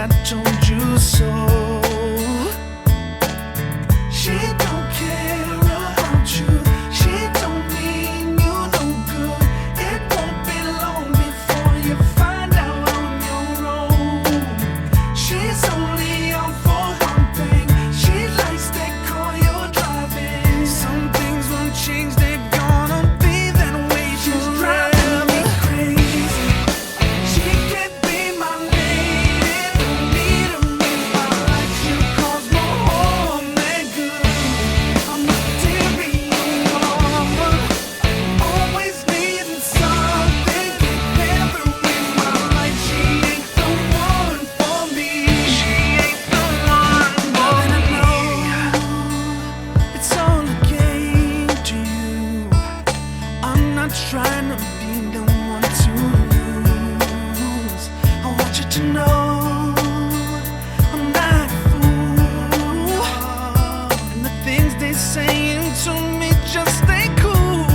I told you so. She don't care about you. She don't mean you no good. It won't be long before you find out on your own. She's only out for one thing. She likes that car you're driving. Some things won't change. They're gonna be that way. She's driving me crazy. She can't be my lady. Don't need to make my life. She calls my home that good. I'm a material woman, always needing something. Never in my life. She ain't the one for me. She ain't the one for me. It's all a game to you. I'm not trying to be the one to lose. I want you to know I'm not a fool. And the things they saying to me just stay cool.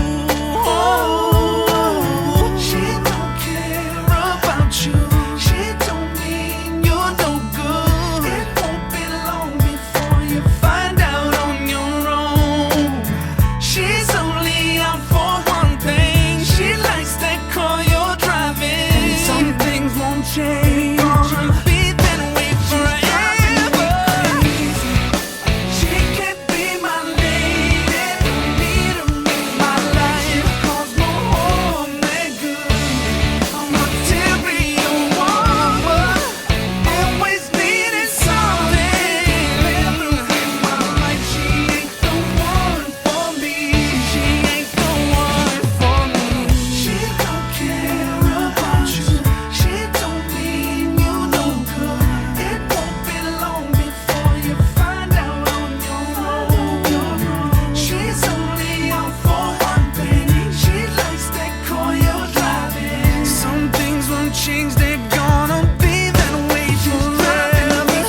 She don't care about you. She don't mean you're no good. It won't be long before you find out on your own. She's only out for one thing. She likes that car you're driving. Some things won't change. Gonna be that way forever. She can't be my lady. Don't need to make my life. Cause no home that good. I'm a material woman, always needing something. Never in my life. She ain't the one for me. She ain't the one for me. She don't care about you. She don't mean you no good. It won't be long before you find out on your own. She's only out for one thing. She likes that car you're driving. Some things won't change. They're gonna be that way forever.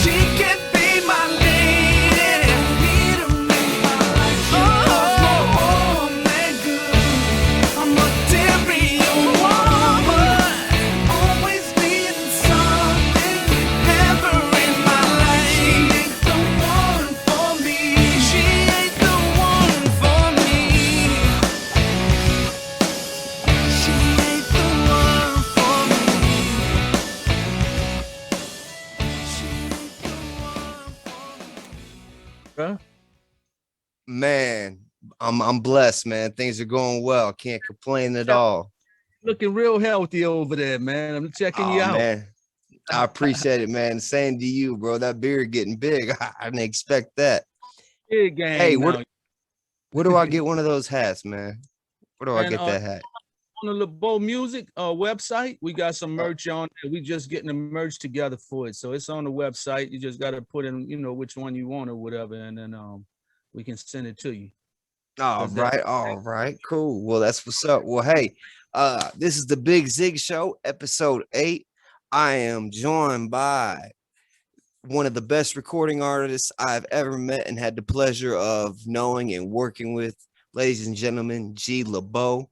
She can't be my lady. Need to make my life. Home that good. I'm a material woman, always needing something. Never in my life. She ain't the one for me. She ain't the one for me. She ain't the one for me. She ain't the one for me. Bruh. Man, I'm blessed, man. Things are going well. Can't complain at all. Looking real healthy over there, man. I'm checking you Oh, out. man. I appreciate it, man. Same to you, bro. That beard getting big. I didn't expect that. Big game. Hey, now. where do I get one of those hats, man? Where do I And, get that hat? On the LaBeaud Music website, we got some merch on there. We just getting the merch together for it. So it's on the website. You just got to put in, which one you want or whatever, and then we can send it to you. All right, cool. Well, that's what's up. Well, hey, this is the Big Zig Show, episode 8. I am joined by one of the best recording artists I've ever met and had the pleasure of knowing and working with. Ladies and gentlemen, G LaBeaud.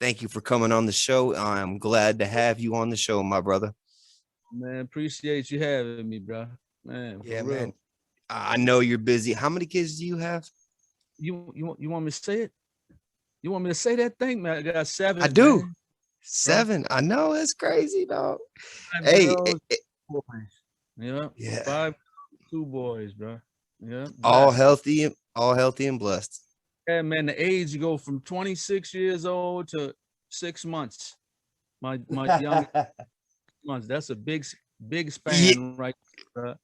Thank you for coming on the show. I'm glad to have you on the show, my brother. Man, appreciate you having me, bro. Man, Yeah, for real. man. I know you're busy. How many kids do you have? You want me to say it? You want me to say that thing, man? I got 7. I do. Man. 7. I know, it's crazy, dog. 5 Hey, girls, boys. Yeah. 5, 2 boys, bro. Yeah. all blessed. healthy and blessed. Yeah, man. The age you go from 26 years old to 6 months. My young months. That's a big span, right? Bro.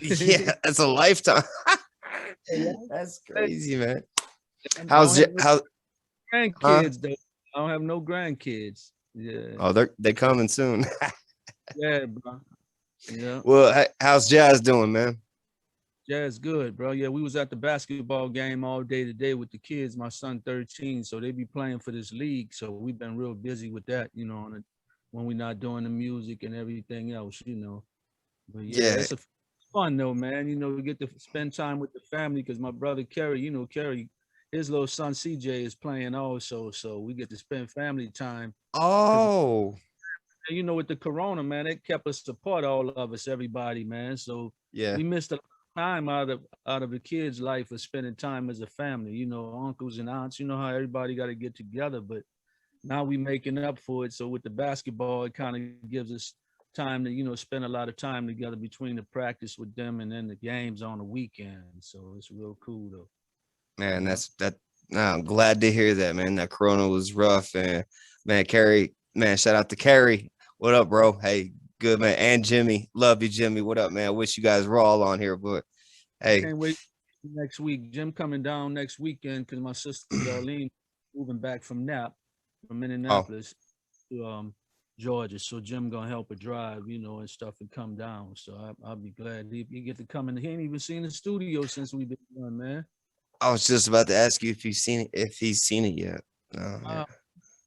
Yeah, that's a lifetime. That's crazy, man. How's how grandkids though? I don't have no grandkids. Yeah. Oh, they're coming soon. Yeah, bro. Yeah. Well, how's Jazz doing, man? Jazz good, bro. Yeah, we was at the basketball game all day today with the kids. My son 13, so they be playing for this league. So we've been real busy with that, when we're not doing the music and everything else, But yeah. It's fun though, man. We get to spend time with the family because my brother Carey, Carey, his little son CJ is playing also, so we get to spend family time. Oh, And you know, with the corona, man, it kept us apart, all of us, everybody, man. So Yeah. we missed a lot of time out of the kids' life of spending time as a family, you know, uncles and aunts. You know how everybody got to get together, but now we making up for it. So with the basketball, it kind of gives us time to, you know, spend a lot of time together between the practice with them and then the games on the weekend. So it's real cool though. Man, Yeah. that's that. Nah, I'm glad to hear that, man. That Corona was rough, and man, Carey, man, shout out to Carey. What up, bro? Hey, good man, and Jimmy, love you, Jimmy. What up, man? I wish you guys were all on here, but I hey, can't wait next week. Jim coming down next weekend because my sister Darlene moving back from from oh, Indianapolis to Georgia. So Jim gonna help her drive, you know, and stuff and come down. So I'll be glad he get to come in. He ain't even seen the studio since we've been done, man. I was just about to ask you if you've seen it, if he's seen it yet. Oh, yeah,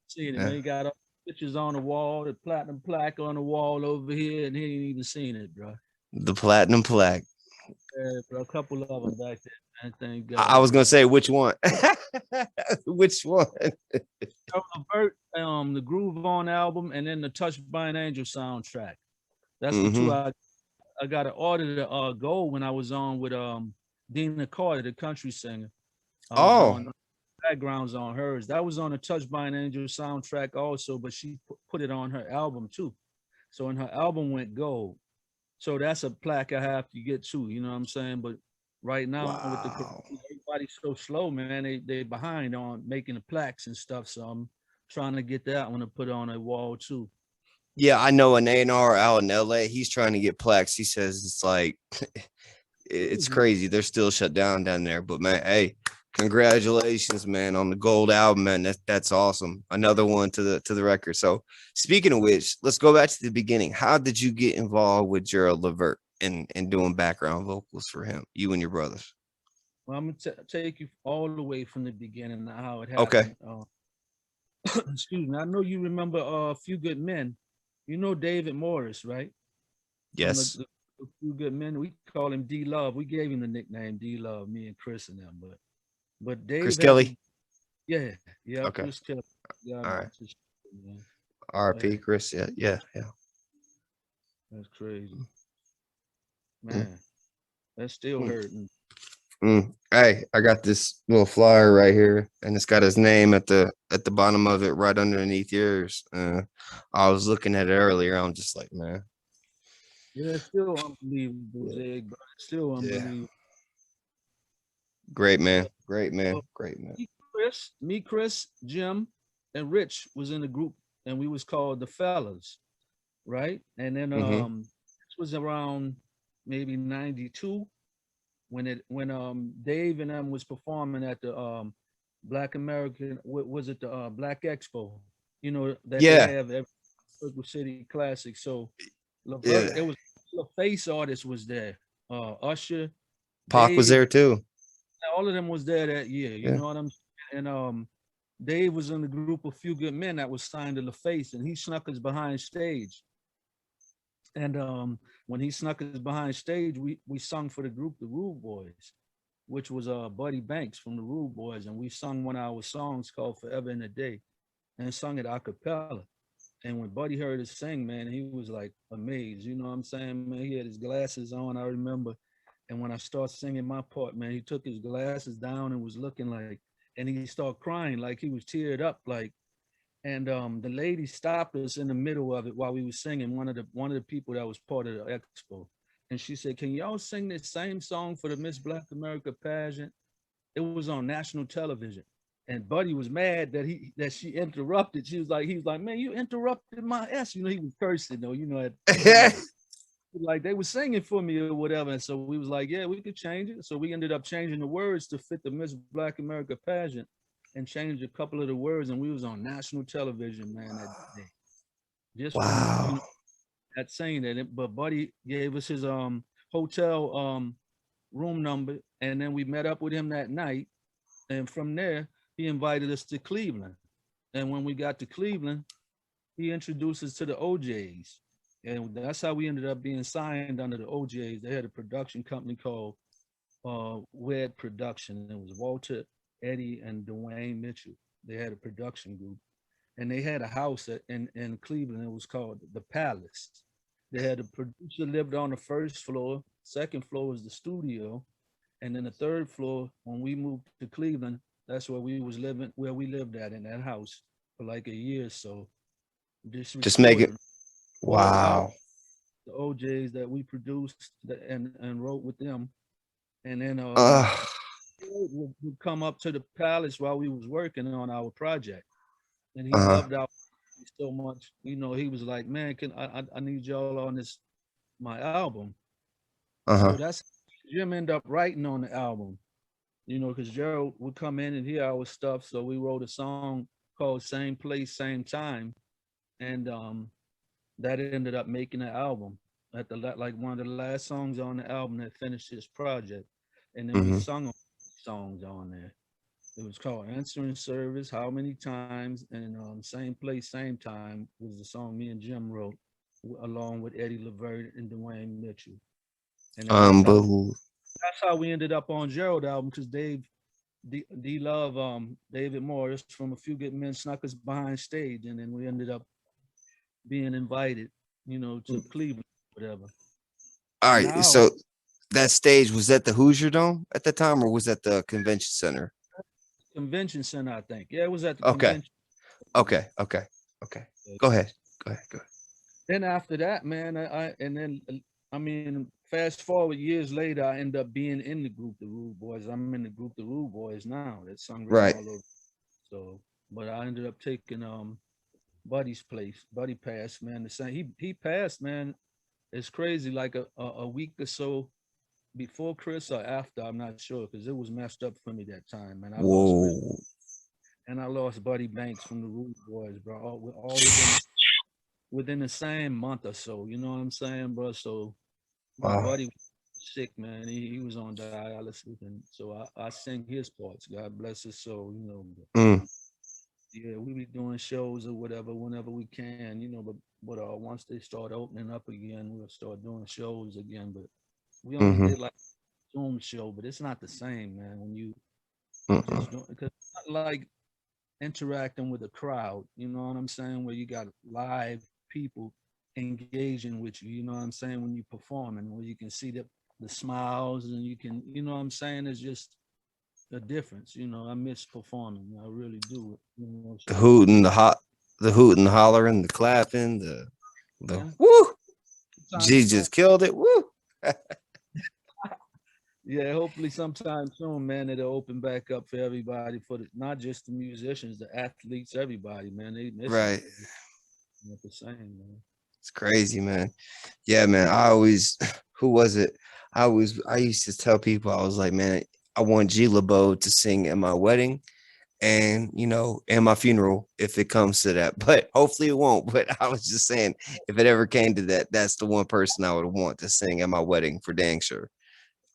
Seen it, yeah. man. He got all the pictures on the wall, the platinum plaque on the wall over here, and he ain't even seen it, bro. The platinum plaque. Yeah, bro, a couple of them back there, man. Thank I God. was gonna say which one. Which one? Gerald LeVert, the Groove On album, and then the Touched by an Angel soundtrack. That's the two Mm-hmm. I got to order the gold when I was on with Dina Carter, the country singer. I was Oh, on backgrounds on hers. That was on the Touched by an Angel soundtrack also, but she put it on her album too. So and her album went gold. So that's a plaque I have to get to, you know what I'm saying? But right now with the wow. everybody's so slow, man. They behind on making the plaques and stuff. So I'm trying to get that one to put on a wall too. Yeah, I know an A&R out in LA. He's trying to get plaques. He says it's like it's Crazy. crazy. They're still shut down there. But man, hey, congratulations, man, on the gold album, man. That's awesome. Another one to the record. So speaking of which, let's go back to the beginning. How did you get involved with Gerald LeVert and doing background vocals for him, you and your brothers? Well, I'm gonna take you all the way from the beginning of how it Okay. happened. Excuse me. I know you remember A Few Good Men. You know David Morris, right? From Yes. the A Few Good Men. We call him D Love. We gave him the nickname D Love, me and Chris and them. But Chris Dave had to, Kelly. yeah, yeah, Okay. Chris Kelly. Yeah, All right. man. RP Yeah, Chris. Yeah. Yeah. Yeah. that's crazy, Mm, man. That's still mm. hurting. Hey, I got this little flyer right here, and it's got his name at the bottom of it, right underneath yours. I was looking at it earlier. I'm just like, man, Yeah, it's still unbelievable, yeah, Zig, but it's still yeah, unbelievable. great Yeah. man, great man, Well, great man. Chris, Jim, and Rich was in the group, and we was called the Fellas, right? And then Mm-hmm. this was around maybe '92 when Dave and them was performing at the Black American was it the Black Expo, you know that they Yeah, have every Circle City Classic. So Levert, yeah. it was the face artist was there, Usher, Pac was Dave, there too. all of them was there that year. You Yeah. know what I'm saying? And Dave was in the group of Few Good Men that was signed to LaFace, and he snuck us behind stage. And when he snuck us behind stage, we sung for the group, the Rude Boys, which was Buddy Banks from the Rude Boys, and we sung one of our songs called "Forever in a Day," and sung it a cappella. And when Buddy heard us sing, man, he was like amazed. You know what I'm saying, man? He had his glasses on, I remember. And when I started singing my part, man, he took his glasses down and was looking like, and he started crying like he was teared up, like. And the lady stopped us in the middle of it while we were singing. One of the people that was part of the expo, and she said, "Can y'all sing this same song for the Miss Black America pageant?" It was on national television, and Buddy was mad that she interrupted. He was like, "Man, you interrupted my S." You know, he was cursing though. You know, at the time, like they were singing for me or whatever. And so we was like, "Yeah, we could change it." So we ended up changing the words to fit the Miss Black America pageant, and changed a couple of the words, and we was on national television, man, that day. Just from Wow. that saying that. But Buddy gave us his hotel room number, and then we met up with him that night. And from there, he invited us to Cleveland. And when we got to Cleveland, he introduced us to the OJs. And that's how we ended up being signed under the OJs. They had a production company called WED Production. It was Walter, Eddie, and Dwayne Mitchell. They had a production group. and they had a house in Cleveland. It was called the Palace. They had a producer lived on the first floor. Second floor was the studio, and then the third floor, when we moved to Cleveland, that's where we was living, where we lived at in that house for like a year or so. Just make it. Wow. Wow. The OJs that we produced and wrote with them, and then Uh, would come up to the Palace while we was working on our project, and he uh-huh. loved our so much. You know, he was like, "Man, can I need y'all on this my album?" Uh-huh. So that's Jim ended up writing on the album. You know, because Gerald would come in and hear our stuff, so we wrote a song called "Same Place, Same Time," and that ended up making the album at like one of the last songs on the album that finished his project, and then we Hmm. sung songs on there. It was called "Answering Service," "How Many Times," and "Same Place, Same Time" was the song me and Jim wrote along with Eddie LeVert and Dwayne Mitchell, and then Unbelievable. that's how we ended up on Gerald album because D Love David Morris from A Few Good Men snuck us behind stage, and then we ended up being invited, you know, to Cleveland, whatever. All And right. now So that stage was at the Hoosier Dome at the time, or was that the convention center? convention center, I think. Yeah, it was at the Okay. convention. Okay. Okay. Okay. Go ahead. Go ahead. Go ahead. Then after that, man, I mean, fast forward years later, I end up being in the group, the Rude Boys. I'm in the group, the Rude Boys now. That's sung written Right. all over. So, but I ended up taking Buddy's place. Buddy passed, man. The same. He passed, man. It's crazy. Like a week or so before Chris or after, I'm not sure, because it was messed up for me that time, man. I lost Chris Whoa. and I lost Buddy Banks from the Rude Boys, bro. All within the same month or so. You know what I'm saying, bro? So my Wow. buddy was sick, man. He was on dialysis, and so I sing his parts. God bless his soul, you know. But Mm. yeah, we be doing shows or whatever whenever we can, you know. But once they start opening up again, we'll start doing shows again. But we only Mm-hmm. did like Zoom show, but it's not the same, man. When you Mm-mm. just don't, because it's not like interacting with a crowd, you know what I'm saying? Where you got live people engaging with you, you know what I'm saying? When you perform and where you can see the smiles and you can, you know what I'm saying? It's just a difference, you know. I miss performing, I really do. You know, The so hooting, the hooting, the hollering, the clapping, the yeah. woo. Sometimes, G just killed it. Woo. yeah, hopefully sometime soon, man, it'll open back up for everybody, for not just the musicians, the athletes, everybody, man. They miss it. Right. Not the same, man. It's crazy, man. Yeah, man. I always, who was it? I used to tell people, I was like, man, I want G LaBeaud to sing at my wedding and, and my funeral if it comes to that. But hopefully it won't. But I was just saying, if it ever came to that, that's the one person I would want to sing at my wedding for dang sure.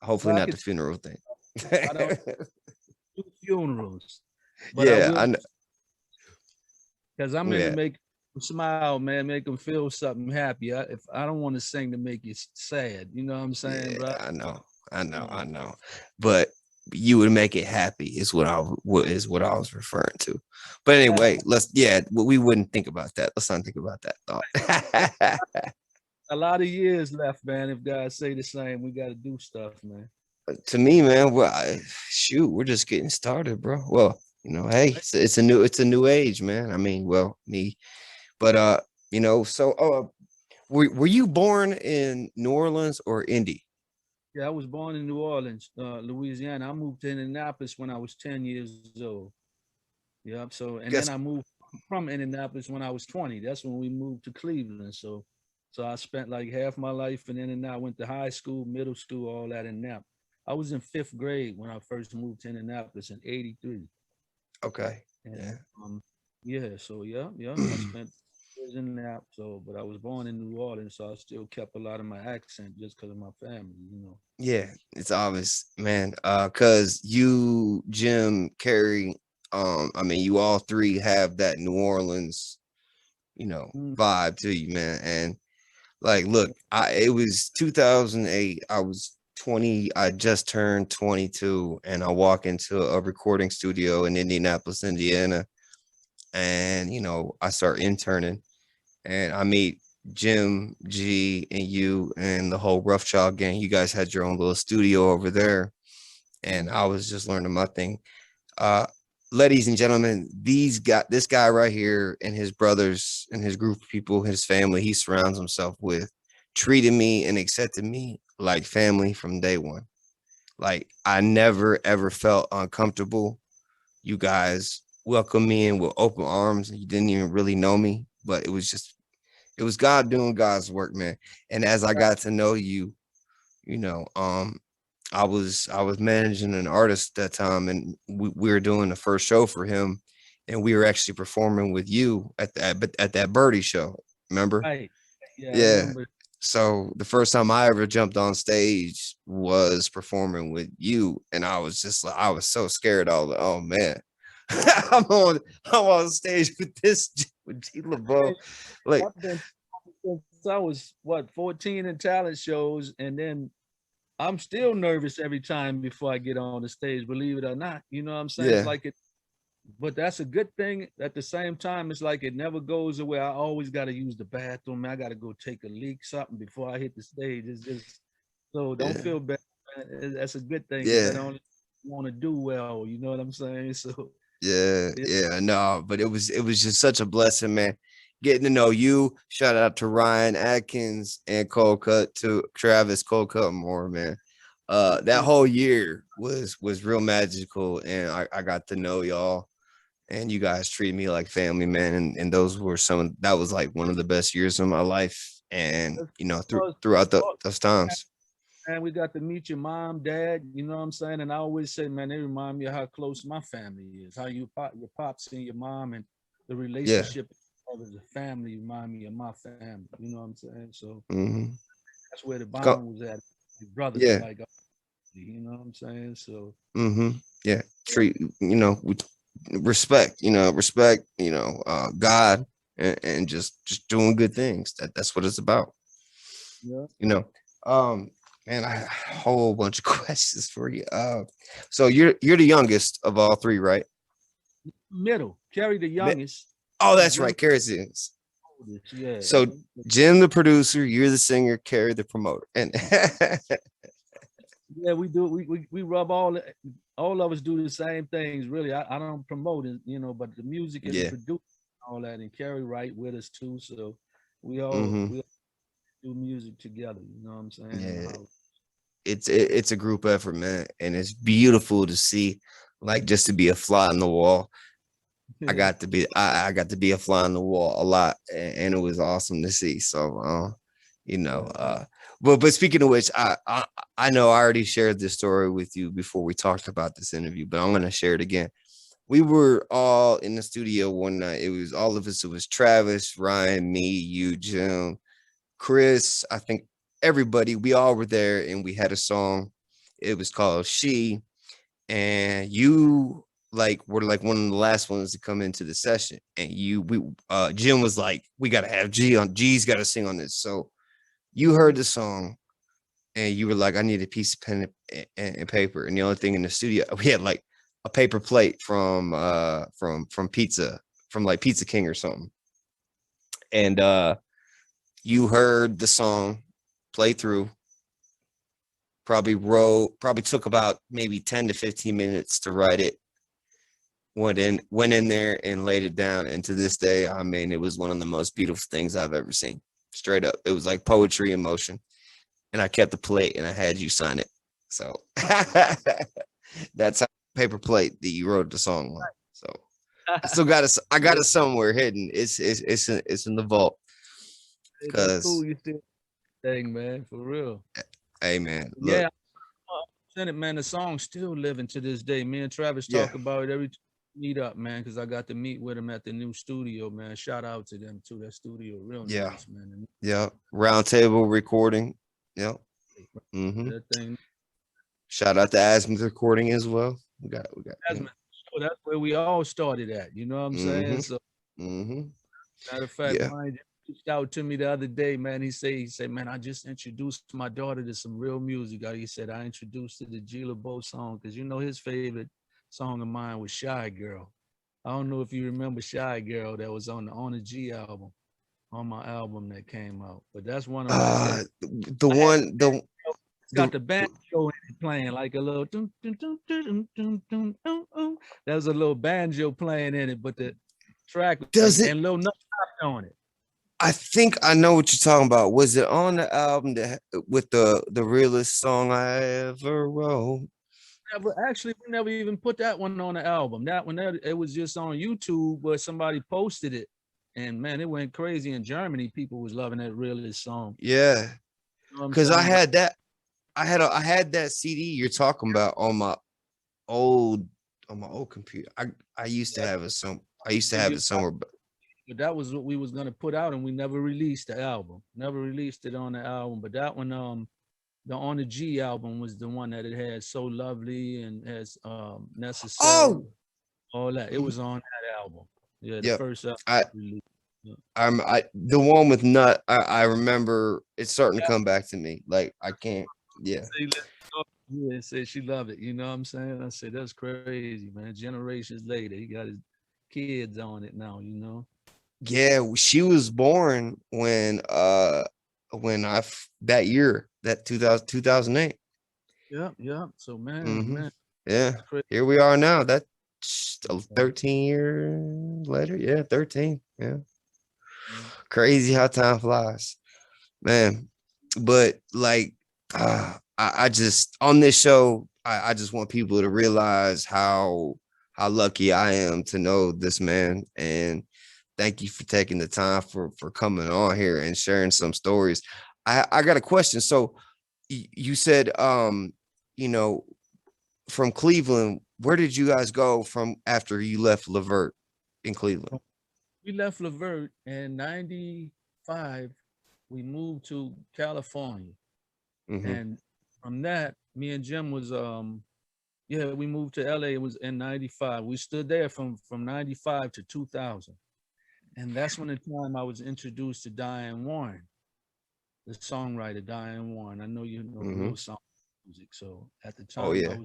Hopefully Well, I not the could, funeral thing. I don't do funerals, but I Yeah, will, I know. because I'm into Yeah, make them smile, man, make them feel something happy. If I don't want to sing to make you sad, you know what I'm saying, yeah, bro? I know. I know. Yeah. I know. But you would make it happy is what I was referring to. But anyway, we wouldn't think about that. Let's not think about that thought. A lot of years left, man. If guys say the same, we got to do stuff, man. To me, man, well, shoot, we're just getting started, bro. Well, hey, it's a new age, man. I mean, well, me, but so were you born in New Orleans or Indy? Yeah, I was born in New Orleans, Louisiana. I moved to Indianapolis when I was 10 years old. Yep. So, and then Guess I moved from Indianapolis when I was 20. That's when we moved to Cleveland. So I spent like half my life in Indianapolis. I went to high school, middle school, all that in Nap. I was in fifth grade when I first moved to Indianapolis in '83. okay, And yeah. yeah, so yeah, I spent years in Nap. So, but I was born in New Orleans, so I still kept a lot of my accent just because of my family, you know. Yeah, it's obvious, man. Cause you, Jim, Carey, I mean, you all three have that New Orleans, Mm. vibe to you, man. And like, look, it was 2008. I was 20. I just turned 22, and I walk into a recording studio in Indianapolis, Indiana, and you know, I start interning, and I meet Jim G and you and the whole Rough Child gang. You guys had your own little studio over there, and I was just learning my thing. Uh, Ladies and gentlemen, this guy right here and his brothers and his group of people, his family, he surrounds himself with, treated me and accepted me like family from day one. Like I never ever felt uncomfortable. You guys welcomed me in with open arms, and you didn't even really know me, but it was God doing God's work, man. And as I got to know you, you know, I was managing an artist that time, and we were doing the first show for him, and we were actually performing with you at that Birdie show. Remember? Right. Yeah, I Yeah. remember. So the first time I ever jumped on stage was performing with you, and I was just like, I was so scared. I was like, oh man, I'm on stage with this with G LaBeaud. Like, I've been since I was 14 in talent shows, and then I'm still nervous every time before I get on the stage, believe it or not. You know what I'm saying? Yeah. It's like it, but that's a good thing. At the same time, it's like it never goes away. I always got to use the bathroom. I got to go take a leak, something before I hit the stage. It's just so don't Yeah. feel bad. That's a good thing. 'Cause Yeah. I don't want to do well. You know what I'm saying? So yeah, no, but it was just such a blessing, man. Getting to know you. Shout out to Ryan Atkins and Travis Cole more, man. That whole year was real magical, and I got to know y'all, and you guys treated me like family, man. And those were that was like one of the best years of my life, and you know, throughout those times. and we got to meet your mom, dad, you know what I'm saying? And I always say, man, they remind me of how close my family is, how your pops and your mom and the Yeah. relationship as a family remind me of my family, you know what I'm saying? So Mm-hmm. that's where the bond was at. Your brothers Yeah. like, you know what I'm saying? So Mm-hmm. Yeah. Treat, you know, with respect, God, and just doing good things. That's what it's about. yeah, You know. Man, I have a whole bunch of questions for you. So you're the youngest of all three, right? middle, Carey the youngest. Oh, that's Jim right. Carey's the youngest. oldest, yeah. So Jim the producer, you're the singer, Carey the promoter. And Yeah, we do. We rub all of us do the same things. Really, I don't promote it, you know, but the music and the yeah. produce all that, and Carey right with us too. So we all Mm-hmm. we all do music together. You know what I'm saying? In the Yeah. house. It's a group effort, man, and it's beautiful to see, like, just to be a fly on the wall. I got to be a fly on the wall a lot, and it was awesome to see. So you know, but speaking of which, I know I already shared this story with you before we talked about this interview, but I'm gonna share it again. We were all in the studio one night. It was all of us. It was Travis, Ryan, me, you, Jim, Chris, I think everybody, we all were there, and we had a song. It was called S.H.E, and you like were like one of the last ones to come into the session. And Jim was like, we gotta have G's gotta sing on this. So you heard the song, and you were like, I need a piece of pen and paper. And the only thing in the studio, we had like a paper plate from pizza, from like Pizza King or something. And you heard the song play through, probably took about maybe 10 to 15 minutes to write it, went in there and laid it down. And to this day, I mean, it was one of the most beautiful things I've ever seen. Straight up. It was like poetry in motion. And I kept the plate, and I had you sign it. So that's how paper plate that you wrote the song on. So I got it somewhere hidden. It's in the vault. That's cool. You still thing, man, for real. Hey man, look. Yeah, it, man. The song's still living to this day. Me and Travis Yeah. talk about it every time we meet up, man, because I got to meet with him at the new studio, man. Shout out to them too. That studio, real nice, man. Yeah, round table recording. Yep. Mm-hmm. That thing. Shout out to Asm's recording as well. We got. Asm's, that's where we all started at. You know what I'm saying? So, matter of fact, Ryan reached out to me the other day, man. He said, man, I just introduced my daughter to some real music. He said I introduced her to G LaBeaud song because you know his favorite song of mine was Shy Girl. I don't know if you remember Shy Girl that was on the G album, on my album that came out. But that's one of my favorite. The I had one it's got the the banjo in it playing like a little dun, dun, dun, dun, dun, dun, dun, dun, dun. There's a little banjo playing in it, but the track does it and little notes on it. I think I know what you're talking about. Was it on the album that with the realest song I ever wrote? Actually, we never even put that one on the album. That one, it was just on YouTube where somebody posted it, and man, it went crazy in Germany. People was loving that realist song. Yeah, You know what I'm because I saying? had that. I had that CD you're talking about old on my old computer. I used to have it I used to have it somewhere. But that was what we was gonna put out, and we never released the album. Never released it on the album. But that one, the On the G album was the one that it had So Lovely and has Necessary. Oh, All that. It was on that album. Yeah, the yep. first album I released. Yeah. the one with Nut. I remember it's starting to come back to me. Like I can't. Yeah. Yeah, said she loved it. You know what I'm saying? I said that's crazy, man. Generations later, he got his kids on it now. You know. Yeah, she was born when that year, that 2008. Yeah, yeah. So man, Mm-hmm. man, Yeah, crazy. here we are now. That's 13 years later. Yeah, 13. Yeah. Crazy how time flies, man. But like I just on this show, I just want people to realize how lucky I am to know this man. And thank you for taking the time for coming on here and sharing some stories. I got a question. So you said you know, from Cleveland, where did you guys go from after you left LeVert in Cleveland? We left LeVert in '95. We moved to California. Mm-hmm. And from that, me and Jim was yeah, we moved to LA. It was in '95. We stood there from '95 to 2000. And that's when the time I was introduced to Diane Warren, the songwriter Diane Warren. I know you know real song music. So at the time, Oh yeah.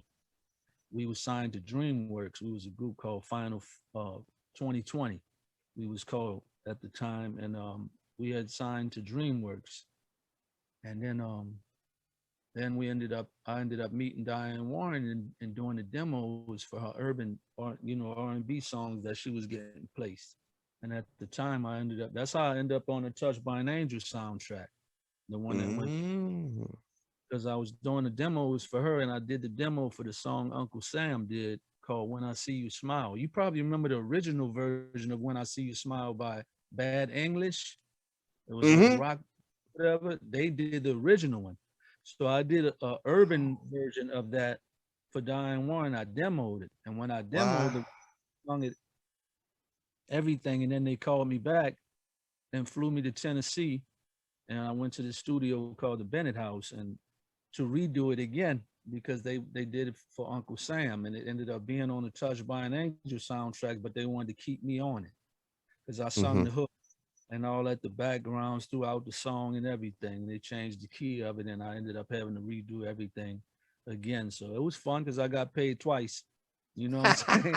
we were signed to DreamWorks. We was a group called Final 2020. We was called at the time, and we had signed to DreamWorks. And then I ended up meeting Diane Warren and doing the demos for her urban R&B songs that she was getting placed. And at the time that's how I ended up on the Touched by an Angel soundtrack. The one that went, because I was doing the demos for her, and I did the demo for the song Uncle Sam did called When I See You Smile. You probably remember the original version of When I See You Smile by Bad English. It was like rock, whatever. They did the original one. So I did a urban version of that for Diane Warren. I demoed it. And when I demoed it, sung it, everything, and then they called me back and flew me to Tennessee. And I went to the studio called the Bennett House and to redo it again because they did it for Uncle Sam, and it ended up being on the Touched by an Angel soundtrack, but they wanted to keep me on it because I sung the hook and all that, the backgrounds throughout the song and everything. They changed the key of it, and I ended up having to redo everything again. So it was fun because I got paid twice. You know what I'm saying?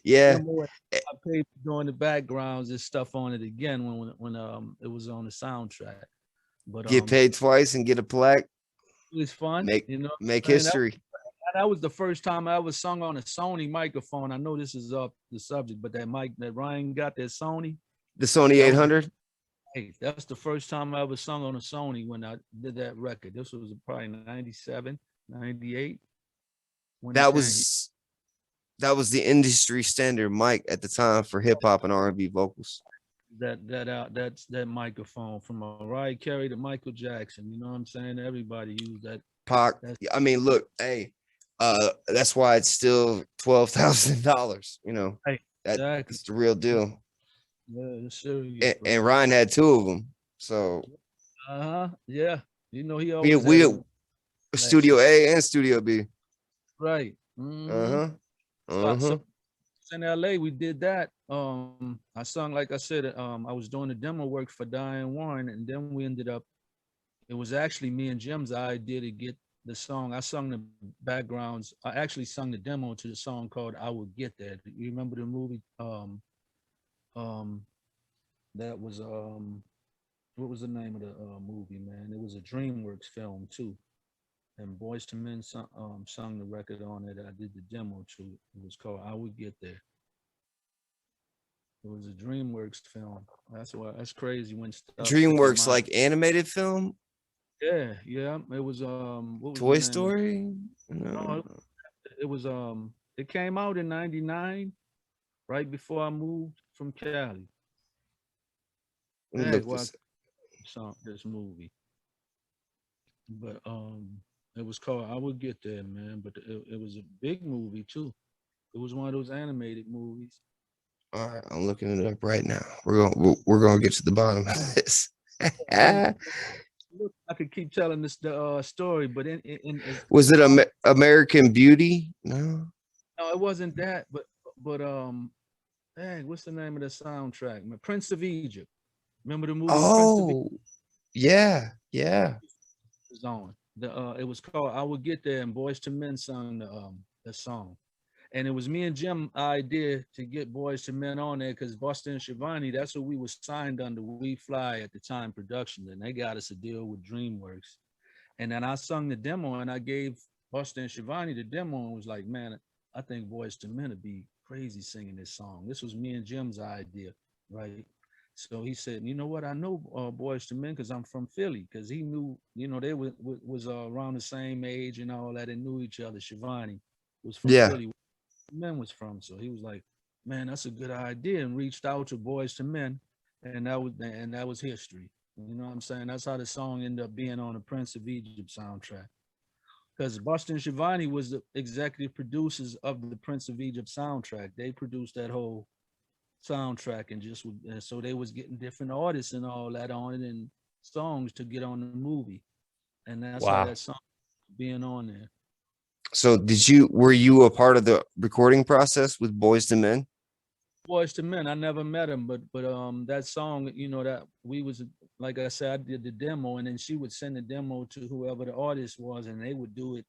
Yeah. I paid for doing the backgrounds and stuff on it again when it was on the soundtrack. But get paid twice and get a plaque. It was fun. Make history. That was the first time I ever sung on a Sony microphone. I know this is up the subject, but that mic that Ryan got, that Sony. The Sony 800? Hey, that's the first time I ever sung on a Sony when I did that record. This was probably 97, 98. That was the industry standard mic at the time for hip hop and R&B vocals. That's that microphone from Mariah Carey to Michael Jackson. You know what I'm saying? Everybody used that. Pac. I mean, look, hey, that's why it's still $12,000. You know, that's the real deal. Yeah, serious. And Ryan had two of them. So. Yeah. You know he always. We Studio A and Studio B. Right. So in LA, we did that. I sung, like I said, I was doing the demo work for Diane Warren, and then we ended up, it was actually me and Jim's idea to get the song. I sung the backgrounds. I actually sung the demo to the song called "I Will Get There." You remember the movie? Um, that was what was the name of the movie, man? It was a DreamWorks film too. And Boyz II Men sung the record on it. I did the demo to. It was called "I Will Get There." It was a DreamWorks film. That's why that's crazy when stuff slip your DreamWorks mind. like animated film, Yeah, yeah. It was what was the Toy name of Story. no, No. it was it came out in '99, right before I moved from Cali. Let me Hey, look well, I this. saw this movie. But it was called I Would Get There, man. But it was a big movie too. It was one of those animated movies. All right, I'm looking it up right now. We're gonna get to the bottom of this. And look, I could keep telling this the story, but Was as it long American Beauty? No. no, it wasn't that. But dang, what's the name of the soundtrack? Man, Prince of Egypt. Remember the movie Prince of Egypt Oh, yeah, yeah. was on? It was called I Would Get There, and Boyz II Men sung the song. And it was me and Jim idea to get Boyz II Men on there because Busta and Shivani, that's what we were signed under. We Fly at the time production, and they got us a deal with DreamWorks. And then I sung the demo and I gave Busta and Shivani the demo and was like, man, I think Boyz II Men would be crazy singing this song. This was me and Jim's idea, right? So he said, you know what? I know Boyz II Men because I'm from Philly because he knew, they was around the same age and all that and knew each other. Shivani was from Yeah. Philly Men was from. So he was like, "Man, that's a good idea," and reached out to Boyz II Men, and that was history. You know what I'm saying? That's how the song ended up being on the Prince of Egypt soundtrack. Because Busta and Shivani was the executive producers of the Prince of Egypt soundtrack. They produced that whole soundtrack and so they was getting different artists and all that on it and songs to get on the movie, and that's how Wow. that song being on there. So were you a part of the recording process with Boyz II Men? Boyz II Men. I never met him, but that song, that we was like I said, I did the demo, and then she would send the demo to whoever the artist was, and they would do it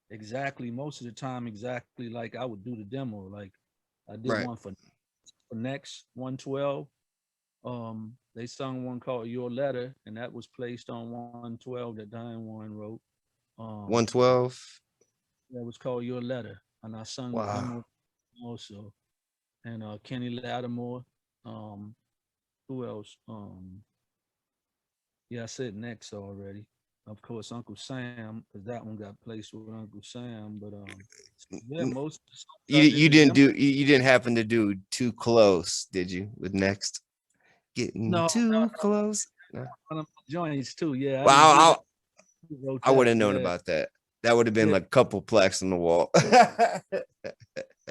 exactly most of the time, exactly like I would do the demo. Like I did Right. one for Next 112. They sung one called Your Letter, and that was placed on 112 that Diane Warren wrote. 112. That was called Your Letter, and I sung the Wow. demo also. And Kenny Lattimore. Um, who else? Yeah, I said Next already. Of course, Uncle Sam, because that one got placed with Uncle Sam. But yeah, most of the songs I did You the didn't demo. do you didn't happen to do Too Close, did you? With Next, getting No, too close. No. one of my joints too. Yeah, I didn't do that. Wow, Who wrote I would that? have known Yeah, about that. That would have been yeah, like a couple plaques on the wall.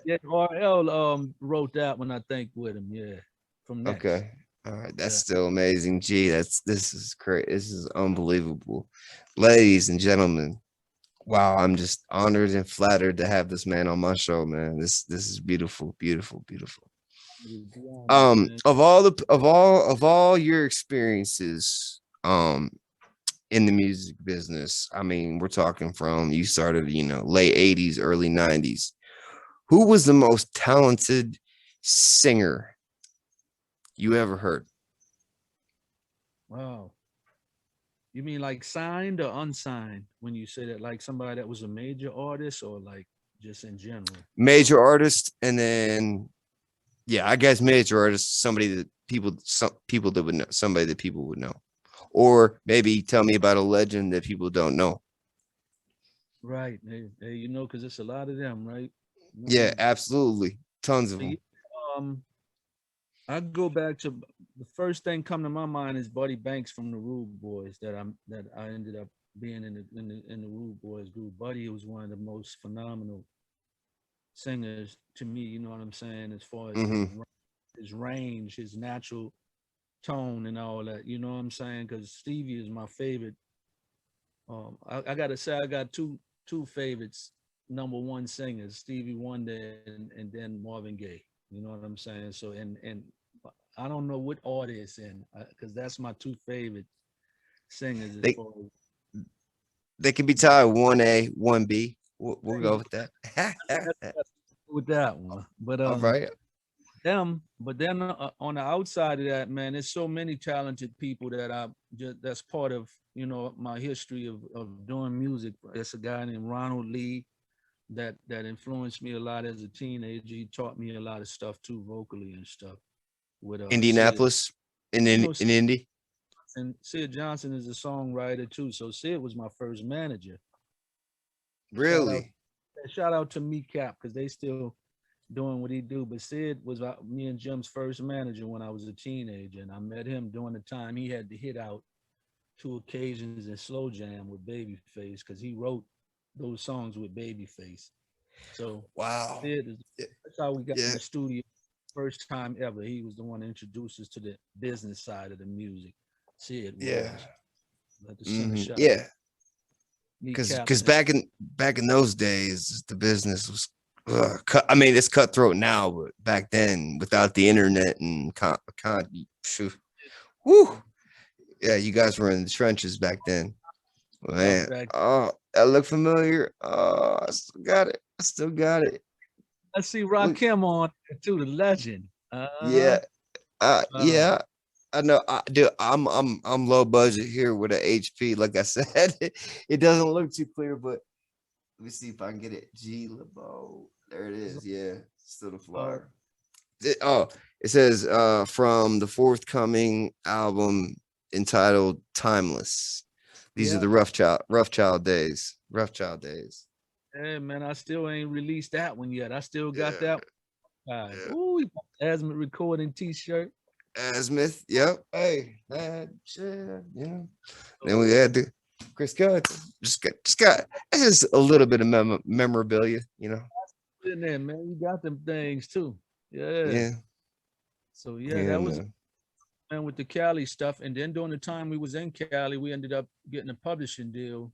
yeah. RL wrote that one, I think, with him. Yeah, from Next. Okay. All right. That's Yeah. still amazing. Gee, this is great. This is unbelievable. Ladies and gentlemen, wow, I'm just honored and flattered to have this man on my show, man. This is beautiful, beautiful, beautiful. Man. Of all your experiences in the music business, I mean, we're talking from you started, late 80s, early 90s. Who was the most talented singer you ever heard? Wow. You mean like signed or unsigned when you say that, like somebody that was a major artist or like just in general? Major artist, and then yeah, I guess major artist, some people that would know, somebody that people would know, or maybe tell me about a legend that people don't know. Right. Hey, because it's a lot of them, right? Yeah, No. absolutely, tons of But yeah, them. um, I go back to the first thing come to my mind is Buddy Banks from the Rude Boys that I ended up being in the Rude Boys group. Buddy was one of the most phenomenal singers to me. You know what I'm saying? As far as Hmm. his range, his natural tone, and all that. You know what I'm saying? Because Stevie is my favorite. I gotta say I got two favorites, number one singers, Stevie Wonder and then Marvin Gaye. You know what I'm saying? So and I don't know what order it's in because that's my two favorite singers as They far as They can be tied 1A, 1B. We'll go with that. With that one, but All right. but then on the outside of that, man, there's so many talented people that that's part of, you know, my history of doing music. There's a guy named Ronald Lee that influenced me a lot as a teenager. He taught me a lot of stuff too, vocally and stuff. With Indianapolis in Indy. And Sid Johnson is a songwriter too. So Sid was my first manager. Really? Shout out to Me Cap, because they still doing what he do. But Sid was me and Jim's first manager when I was a teenager, and I met him during the time he had to hit out 2 occasions in Slow Jam with Babyface, because he wrote those songs with Babyface. So wow, that's how we got in the studio. First time ever. He was the one that introduced us to the business side of the music. Sid was. Yeah. Because back in those days, the business was I mean, it's cutthroat now, but back then, without the internet and whoo, yeah, you guys were in the trenches back then. Man, oh, that looked familiar. Oh, I still got it. I see Rakim on too, the legend. Yeah. I know. I'm low budget here with an HP. Like I said, it doesn't look too clear, but let me see if I can get it. G LaBeaud. There it is. Yeah, still the flyer. It says from the forthcoming album entitled "Timeless." These are the rough child days. Hey man, I still ain't released that one yet. I still got that one. Ooh, Azimuth recording T-shirt. Azimuth, yep. Hey, that shit, yeah. Then we had the Chris Cut. Just got it's a little bit of memorabilia, you know. In there, man. You got them things too. Yeah. So that was man with the Cali stuff. And then during the time we was in Cali, we ended up getting a publishing deal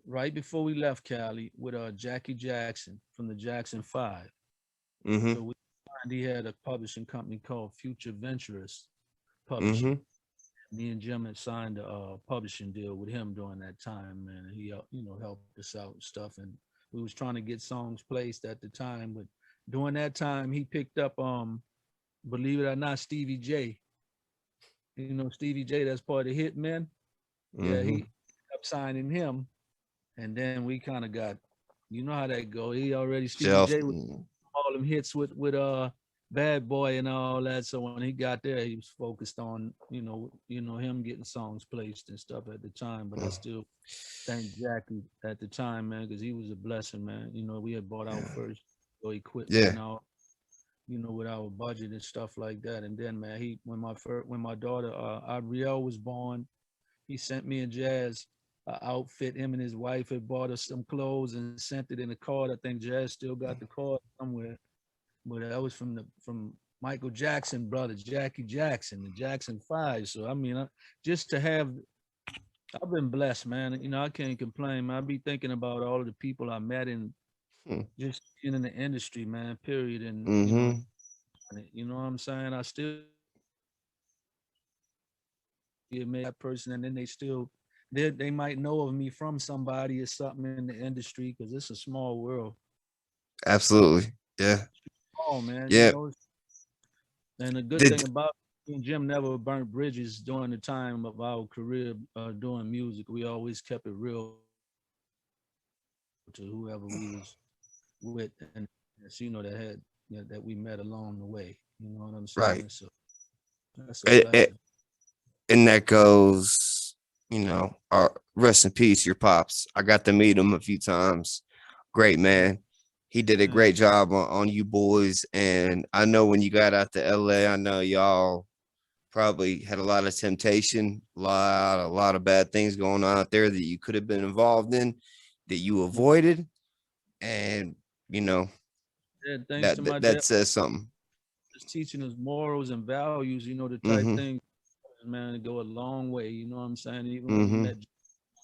right before we left Cali with Jackie Jackson from the Jackson 5. Mm-hmm. So he had a publishing company called Future Ventures Publishing. Mm-hmm. Me and Jim had signed a publishing deal with him during that time, and he helped us out and stuff. And we was trying to get songs placed at the time, but during that time he picked up believe it or not, Stevie J. You know Stevie J, that's part of Hitmen. Mm-hmm. Yeah, he kept signing him, and then we kind of got, you know how that go. He already Stevie J was all them hits with Bad Boy and all that. So when he got there, he was focused on you know him getting songs placed and stuff at the time. But I still thank Jackie at the time, man, because he was a blessing, man. You know, we had bought our first equipment and all, you know, with our budget and stuff like that. And then, man, when my daughter Ariel was born, he sent me and Jazz an outfit. Him and his wife had bought us some clothes and sent it in a card. I think Jazz still got the card somewhere, but that was from Michael Jackson brothers, Jackie Jackson, the Jackson 5. So I mean, just to have, I've been blessed, man. You know, I can't complain, man. I be thinking about all of the people I met in just in the industry, man. Period. And you know what I'm saying. I still made that person, and then they might know of me from somebody or something in the industry, because it's a small world. Absolutely. Yeah. Oh man. Yeah. You know, and the good thing about me and Jim never burnt bridges during the time of our career doing music. We always kept it real to whoever we was with, and you know that we met along the way. You know what I'm saying? Right. So that's and that goes, you know, rest in peace, your pops. I got to meet him a few times. Great man. He did a great job on you boys. And I know when you got out to LA, I know y'all probably had a lot of temptation, a lot of bad things going on out there that you could have been involved in, that you avoided. And, you know, that says something. Just teaching us morals and values, you know, the type thing, man, to go a long way. You know what I'm saying? Even when we met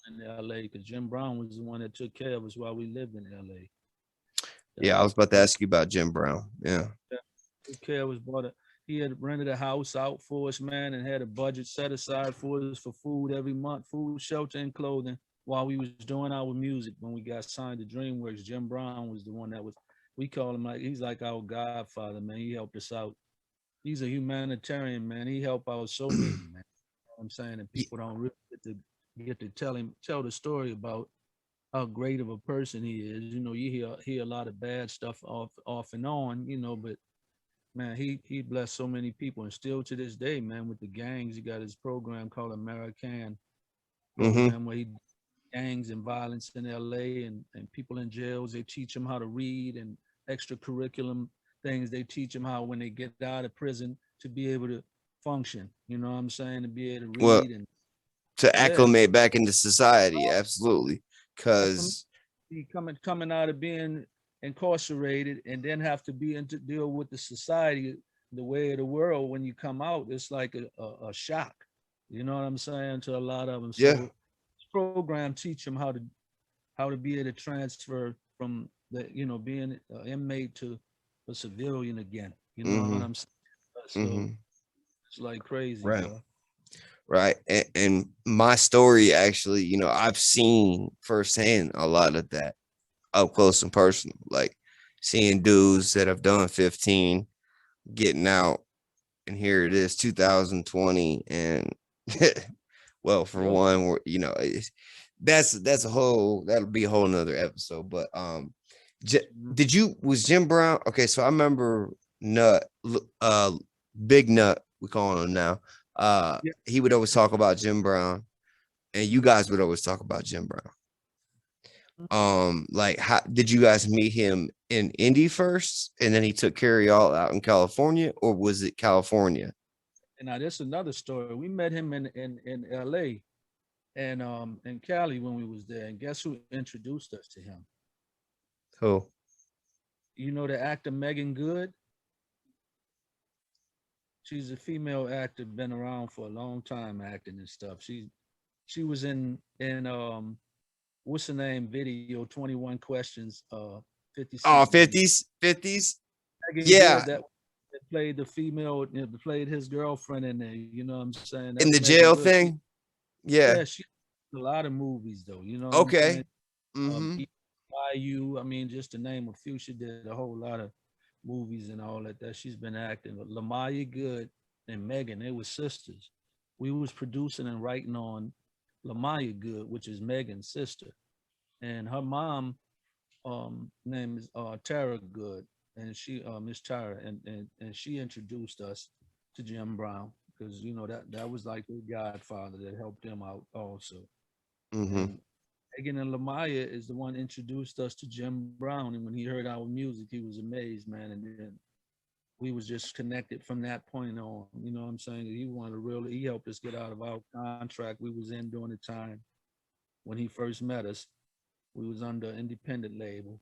in LA, because Jim Brown was the one that took care of us while we lived in LA. Yeah, I was about to ask you about Jim Brown. Yeah. Took care of us, he had rented a house out for us, man, and had a budget set aside for us for food every month, food, shelter, and clothing. while we was doing our music, when we got signed to DreamWorks, Jim Brown was the one that was, we call him like, he's like our godfather, man. He helped us out. He's a humanitarian, man. He helped out so many, man. You know what I'm saying? And people don't really get to tell the story about how great of a person he is. You know, you hear a lot of bad stuff off and on, you know, but man, he blessed so many people, and still to this day, man, with the gangs, he got his program called American program where he gangs and violence in LA and people in jails. They teach them how to read, and extra curriculum things. They teach them how, when they get out of prison, to be able to function. You know what I'm saying? To be able to read, Well, and to acclimate back into society. Absolutely. Because coming out of being incarcerated and then have to be to deal with the society, the way of the world, when you come out, it's like a shock. You know what I'm saying? To a lot of them. So this program teach them how to be able to transfer from the, you know, being an inmate to a civilian again. You know what I'm saying? So it's like crazy, right. bro. Right. And my story, actually, you know, I've seen firsthand a lot of that up close and personal, like seeing dudes that have done 15 getting out, and here it is 2020. And well, for one, you know, that's a whole, that'll be a whole nother episode. But was Jim Brown? Okay, so I remember Big Nut, we call him now. He would always talk about Jim Brown, and you guys would always talk about Jim Brown. Like, how did you guys meet him in Indy first, and then he took Carey all out in California, or was it California? And now this is another story. We met him in LA and in Cali when we was there, and guess who introduced us to him? Who? You know the actor Megan Good? She's a female actor, been around for a long time acting and stuff. She was in what's the name video, 21 Questions, 50 Cent. Oh, 50s. Megan Yeah. Good, that played the female, you know, played his girlfriend in there, you know what I'm saying? In the jail thing? Yeah, she a lot of movies though, you know. Okay. I mean, just to name a few, she did a whole lot of movies and all that she's been acting. But Lamaya Good and Megan, they were sisters. We was producing and writing on Lamaya Good, which is Megan's sister, and her mom name is Tara Good, and she Miss Tara, and she introduced us to Jim Brown, because you know that was like their godfather that helped them out also. And Megan and Lamaya is the one introduced us to Jim Brown, and when he heard our music, he was amazed, man. And then we was just connected from that point on. You know what I'm saying? He helped us get out of our contract we was in during the time when he first met us. We was under an independent label,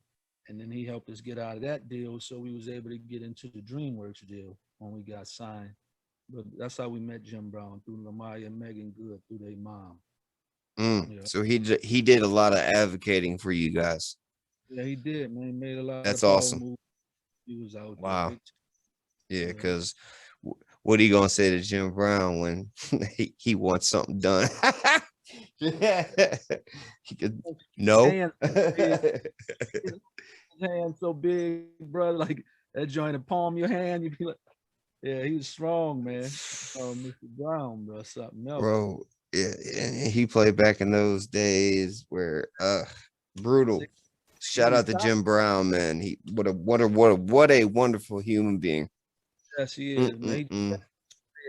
and then he helped us get out of that deal, so we was able to get into the DreamWorks deal when we got signed. But that's how we met Jim Brown, through Lamaya and Megan Good, through their mom. So he did a lot of advocating for you guys. Yeah, he did, man. He made a lot. That's of awesome. moves. He was out. Wow. There. Yeah, because what are you gonna say to Jim Brown when he wants something done? He could no. His hand so big, brother, like that joint to palm your hand. You be like, yeah, he was strong, man. Oh, Mr. Brown, bro, something else. Bro, yeah, and he played back in those days where brutal. Shout out to Jim Brown, man. What a wonderful human being. Yes, he is, man.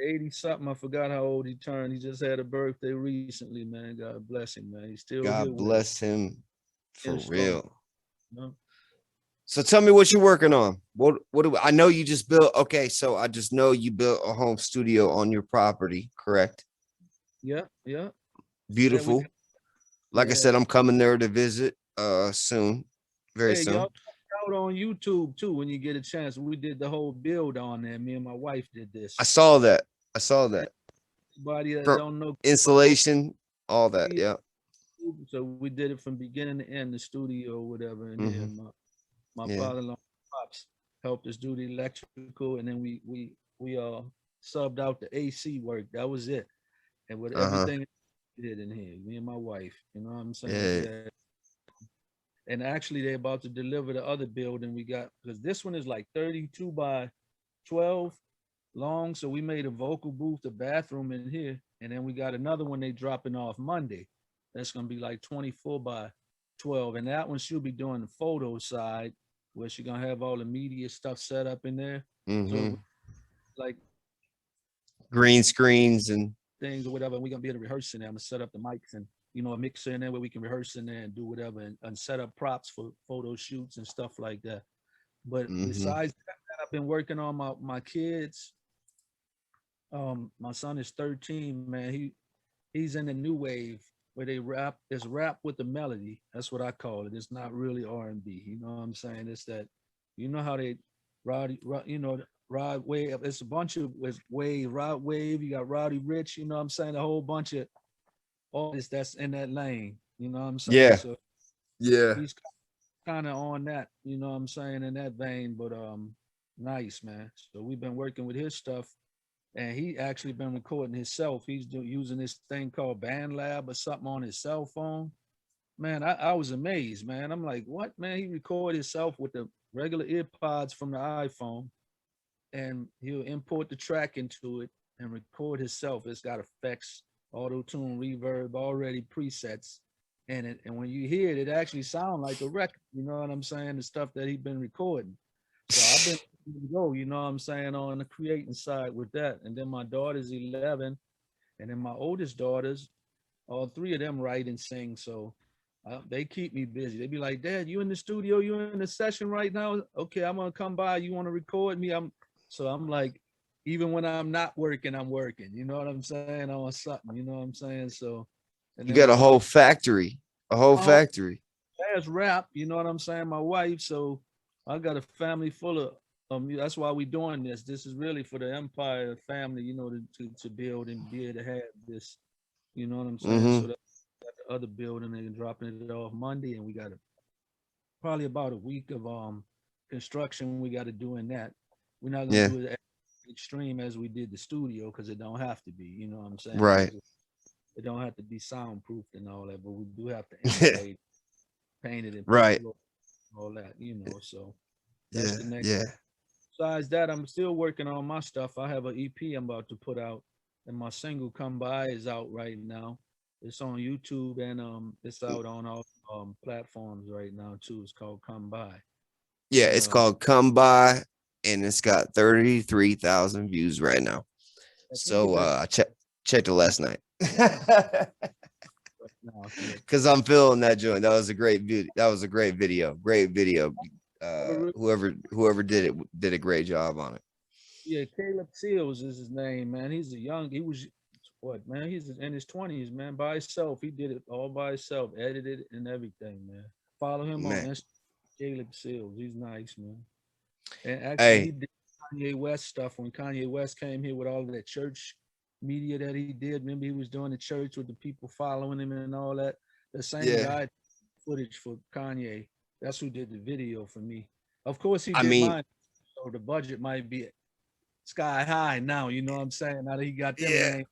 80 something. I forgot how old he turned. He just had a birthday recently, man. God bless him, man. He's still God bless him for real. No. So tell me what you're working on. What do I know you just built? Okay, so I just know you built a home studio on your property, correct? Yeah. Beautiful. Like I said, I'm coming there to visit soon, very soon. Y'all check out on YouTube too when you get a chance. We did the whole build on there. Me and my wife did this. I saw that. Everybody that don't know, installation, all that. Yeah. So we did it from beginning to end, the studio, whatever. And then my father-in-law pops helped us do the electrical, and then we subbed out the AC work. That was it. And with everything did in here, me and my wife. You know what I'm saying? Yeah. Yeah. And actually, they're about to deliver the other building we got, because this one is like 32 by 12 long. So we made a vocal booth, a bathroom in here. And then we got another one they dropping off Monday. That's going to be like 24 by 12. And that one she'll be doing the photo side, where she's going to have all the media stuff set up in there. Mm-hmm. So like Green screens and things or whatever. And we're going to be able to rehearse in there. I'm going to set up the mics and, you know, a mixer in there where we can rehearse in there and do whatever, and set up props for photo shoots and stuff like that. But besides that, I've been working on my kids. My son is 13, man. He's in the new wave where they rap. It's rap with the melody. That's what I call it. It's not really R&B. You know what I'm saying? It's that, you know how they Rod Wave. It's a bunch of Rod Wave. You got Roddy Rich. You know what I'm saying? A whole bunch of artists that's in that lane. You know what I'm saying? Yeah. So yeah. he's kind of on that. You know what I'm saying? In that vein. But nice, man. So we've been working with his stuff. And he actually been recording himself. He's using this thing called BandLab or something on his cell phone. Man, I was amazed, man. I'm like, what, man? He recorded himself with the regular earpods from the iPhone, and he'll import the track into it and record himself. It's got effects, auto-tune, reverb, already presets. And when you hear it, it actually sounds like a record. You know what I'm saying? The stuff that he's been recording. So I've been go, you know what I'm saying, on the creating side with that. And then my daughter's 11, and then my oldest daughters, all three of them write and sing. So they keep me busy. They be like, Dad, you in the studio? You in the session right now? Okay, I'm gonna come by. You want to record me? I'm like, even when I'm not working, I'm working. You know what I'm saying? On something. You know what I'm saying? So you got a whole factory, factory. Jazz rap. You know what I'm saying? My wife. So I got a family full of. That's why we're doing this. This is really for the Empire family, you know, to build and be able to have this. You know what I'm saying? So that's the other building, and dropping it off Monday, and we got probably about a week of construction we got to do in that. We're not gonna do it as extreme as we did the studio, because it don't have to be. You know what I'm saying? Right. It don't have to be soundproofed and all that, but we do have to insulate, paint it, and right, all that. You know, so that's the next. Besides that, I'm still working on my stuff. I have an EP I'm about to put out, and my single "Come By" is out right now. It's on YouTube, and it's out on all platforms right now too. It's called "Come By." Yeah, it's called "Come By," and it's got 33,000 views right now. So I checked it last night. Because I'm feeling that joint. That was a great video. That was a great video. Great video. Whoever did it did a great job on it. Yeah, Caleb Seals is his name, man. He was what, man? He's in his 20s, man, by himself. He did it all by himself, edited it and everything, man. Follow him on Instagram, Caleb Seals. He's nice, man. And actually, he did Kanye West stuff when Kanye West came here with all of that church media that he did. Remember, he was doing the church with the people following him and all that. The same guy footage for Kanye. That's who did the video for me. Of course, he did mine. So the budget might be sky high now. You know what I'm saying? Now that he got them.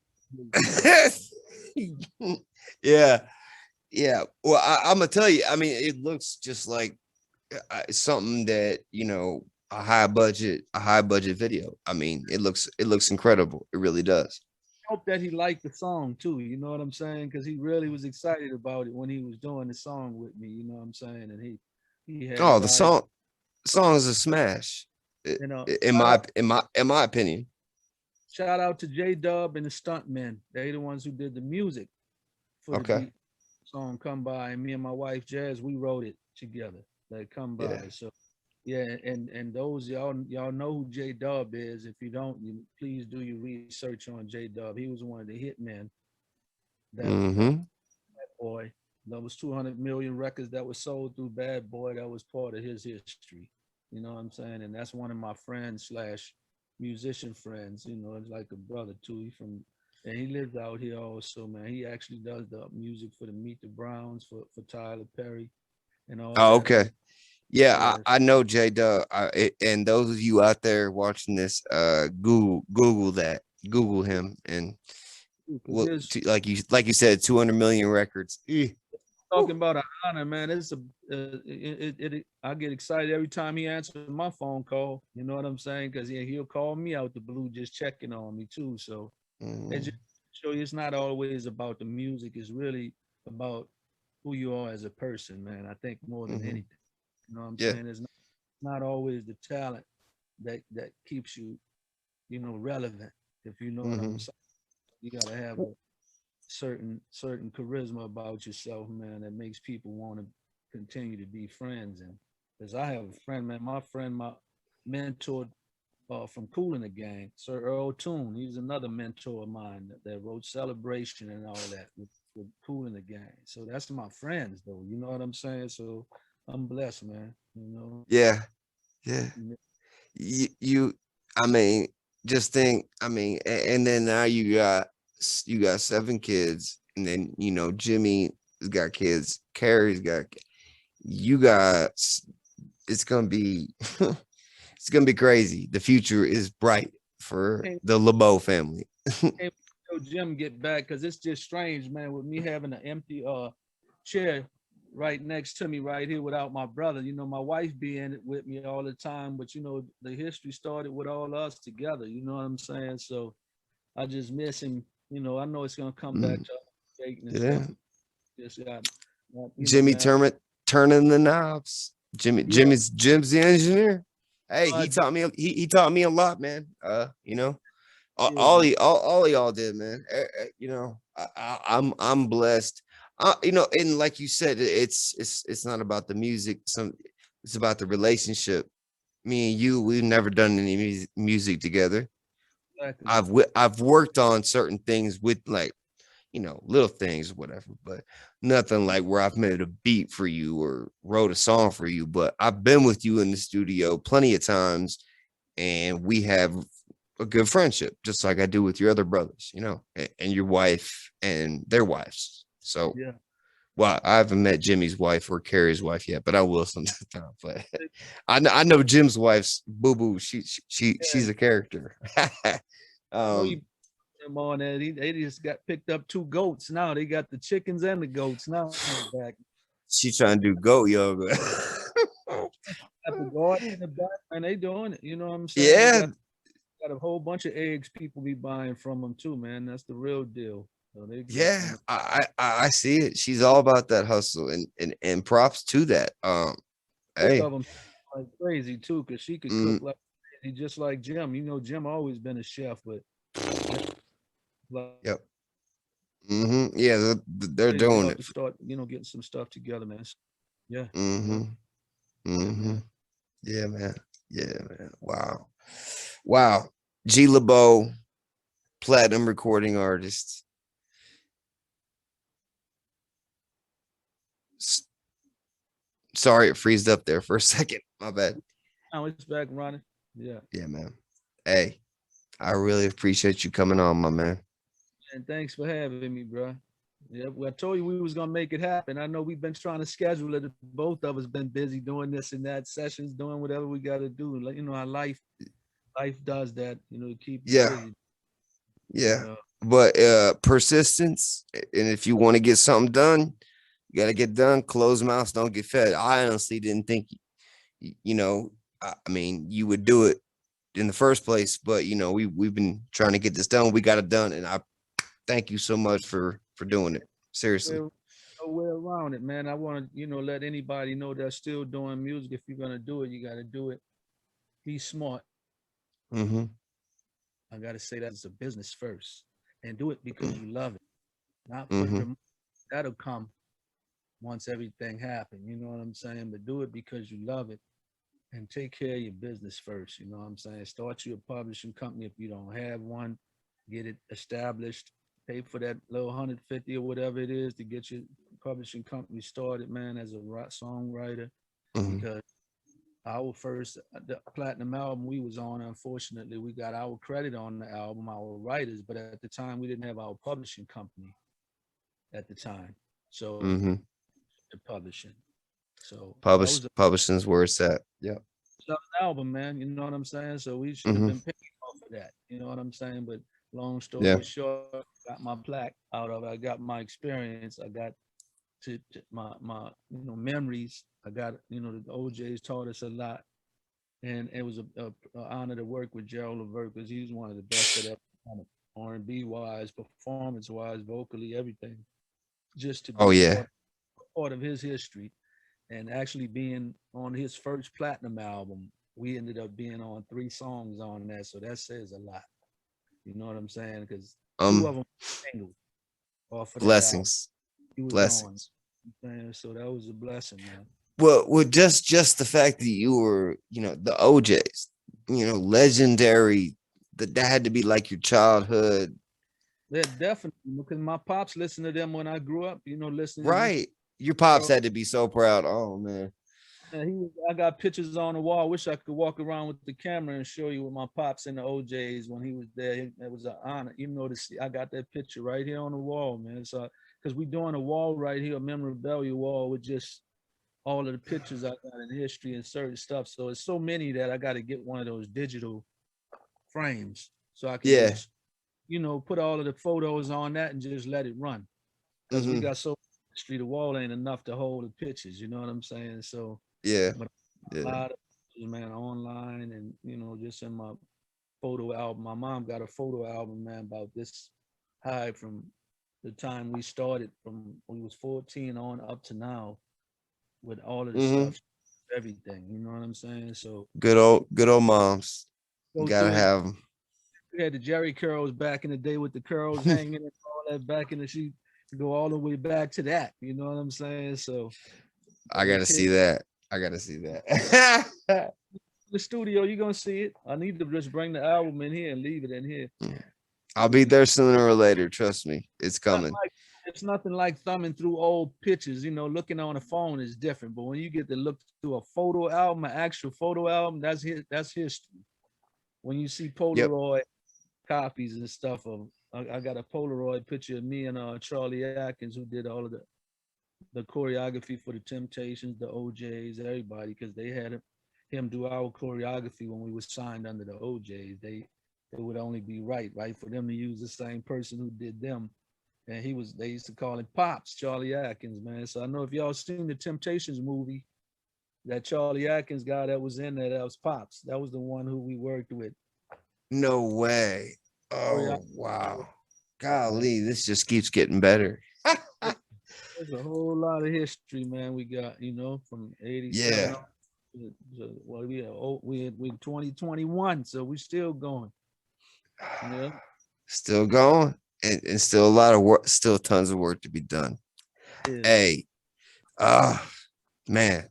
Yeah. Well, I'm gonna tell you. I mean, it looks just like something that, you know, a high budget video. I mean, it looks incredible. It really does. I hope that he liked the song too. You know what I'm saying? Because he really was excited about it when he was doing the song with me. You know what I'm saying? And he had the song is a smash. You know, in my opinion. Shout out to J-Dub and the Stuntmen. They the ones who did the music for the song "Come By." And me and my wife Jazz, we wrote it together. Like "Come By." Yeah. So yeah, and those y'all know who J-Dub is. If you don't, please do your research on J-Dub. He was one of the hitmen. That boy. There was 200 million records that were sold through Bad Boy. That was part of his history. You know what I'm saying? And that's one of my friends / musician friends. You know, it's like a brother too. And he lives out here also, man. He actually does the music for the Meet the Browns for Tyler Perry and all. Oh, okay. Yeah, I know J-Dub. And those of you out there watching this, Google him, and 'cause well, like you said, 200 million records. talking about an honor, man. It's a I get excited every time he answers my phone call. You know what I'm saying? Because he'll call me out the blue, just checking on me too. So it just show you it's not always about the music. It's really about who you are as a person, man. I think more than anything. You know what I'm Yeah. saying? It's not always the talent that keeps you, relevant. If you know what I'm saying, you gotta have a certain charisma about yourself, man, that makes people want to continue to be friends. And because I have a friend, man, my mentor from Kool in the Gang, Sir Earl Toon. He's another mentor of mine that wrote Celebration and all that with Kool in the Gang. So that's my friends, though. You know what I'm saying? So I'm blessed, man. Yeah. I mean, just think. I mean, and then now you got 7 kids, and then Jimmy's got kids. Carey's got. You guys, it's gonna be. It's gonna be crazy. The future is bright for the LeBeaud family. Hey, Jim, get back, because it's just strange, man, with me having an empty chair right next to me right here without my brother. My wife be in it with me all the time, but the history started with all us together. You know what I'm saying? So I just miss him. I know it's gonna come back to greatness. Just got Jimmy turning the knobs. Jim's the engineer. Hey, he taught me a lot, man. All y'all did, man. I'm blessed. And like you said, it's not about the music. It's about the relationship. Me and you, we've never done any music together. Exactly. I've worked on certain things with little things, whatever, but nothing like where I've made a beat for you or wrote a song for you. But I've been with you in the studio plenty of times, and we have a good friendship, just like I do with your other brothers, and your wife and their wives. So, well, I haven't met Jimmy's wife or Carey's wife yet, but I will sometime. But I know Jim's wife's BooBoo. She's a character. On that. They just got picked up 2 goats now. They got the chickens and the goats now back. She trying to do goat yoga. At the garden in the back, and they doing it. You know what I'm saying? Yeah. Got a whole bunch of eggs people be buying from them too, man. That's the real deal. So I see it. She's all about that hustle, and props to that. Hey, of them like crazy too, because she could cook like crazy, just like Jim. Jim always been a chef, but yep. Yeah, they're doing it. Start, getting some stuff together, man. Yeah. Yeah, man. Wow. G LaBeaud, platinum recording artist. Sorry, it freezed up there for a second. My bad. Oh, it's back running. Yeah. Yeah, man. Hey, I really appreciate you coming on, my man. And thanks for having me, bro. Yeah, well, I told you we was gonna make it happen. I know we've been trying to schedule it. Both of us been busy doing this and that, sessions, doing whatever we got to do. Like, our life does that. Keep busy. Yeah. But persistence, and if you want to get something done, you got to get done. Closed mouths don't get fed. I honestly didn't think, I mean, you would do it in the first place, but we've been trying to get this done. We got it done, and I thank you so much for doing it. Seriously. No way around it, man. I want to, let anybody know that's still doing music. If you're gonna do it, you got to do it. Be smart. I got to say that it's a business first, and do it because you love it. Not for that'll come once everything happens. You know what I'm saying? But do it because you love it, and take care of your business first. You know what I'm saying? Start you a publishing company if you don't have one. Get it established. Pay for that little 150 or whatever it is to get your publishing company started, man, as a songwriter. Because our first the platinum album we was on, unfortunately, we got our credit on the album, our writers, but at the time we didn't have our publishing company at the time. So the publishing. So publishing's where it's at. Yeah. An album, man. You know what I'm saying? So we should have been paying off of that. You know what I'm saying? But long story short, got my plaque out of it. I got my experience. I got to my memories. I got the OJs taught us a lot, and it was a honor to work with Gerald LeVert because he's one of the best that ever done it. R&B wise, performance wise, vocally, everything. Just to Oh be yeah. part of his history, and actually being on his first platinum album, we ended up being on 3 songs on that, so that says a lot. You know what I'm saying? Because 2 of them singles off of that album. Blessings. He was Blessings. on, so that was a blessing, man. Well, just the fact that you were, the OJs, legendary. That had to be like your childhood. Yeah, definitely. Because my pops listened to them when I grew up. Listening. Right. Your pops had to be so proud. Oh man. I got pictures on the wall. I wish I could walk around with the camera and show you with my pops and the OJs when he was there. It was an honor, to see. I got that picture right here on the wall, man. So, because we're doing a wall right here, a memorabilia wall with just all of the pictures I got in history and certain stuff. So it's so many that I got to get one of those digital frames so I can just, put all of the photos on that and just let it run. Because we got so much history, the wall ain't enough to hold the pictures. You know what I'm saying? So but a lot of pictures, man, online and just in my photo album. My mom got a photo album, man, about this high from the time we started from when we was 14 on up to now with all of the stuff, everything. You know what I'm saying? So good old moms. You gotta have them. We had the Jerry curls back in the day with the curls hanging and all that back in the sheet. Go all the way back to that. You know what I'm saying? So I gotta see that. The studio, you're gonna see it. I need to just bring the album in here and leave it in here. I'll be there sooner or later. Trust me, it's coming. It's nothing like thumbing through old pictures. Looking on a phone is different, but when you get to look through a photo album, an actual photo album, that's history. When you see Polaroid copies and stuff of, I got a Polaroid picture of me and Charlie Atkins, who did all of the choreography for the Temptations, the OJs, everybody, because they had him do our choreography when we were signed under the OJs. It would only be right for them to use the same person who did them. And they used to call him Pops, Charlie Atkins, man. So I know if y'all seen the Temptations movie, that Charlie Atkins guy that was in there, that was Pops. That was the one who we worked with. No way. Oh, wow. Golly, this just keeps getting better. There's a whole lot of history, man. We got, from 87. Well, we're 2021, so we're still going. Yeah. Still going, and still a lot of work, still tons of work to be done. Yeah. Hey, man.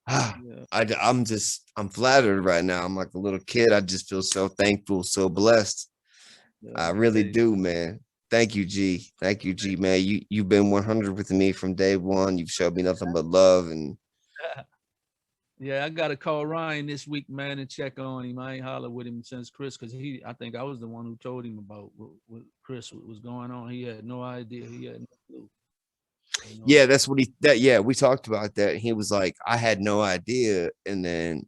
I'm flattered right now. I'm like a little kid. I just feel so thankful, so blessed. I really do, man. Thank you, G. Thank you, G, man. You've been 100 with me from day one. You've showed me nothing but love. And yeah, I got to call Ryan this week, man, and check on him. I ain't hollered with him since Chris, because I think I was the one who told him about what Chris was going on. He had no idea. He had no clue. Yeah, that's what we talked about that. He was like, I had no idea. And then,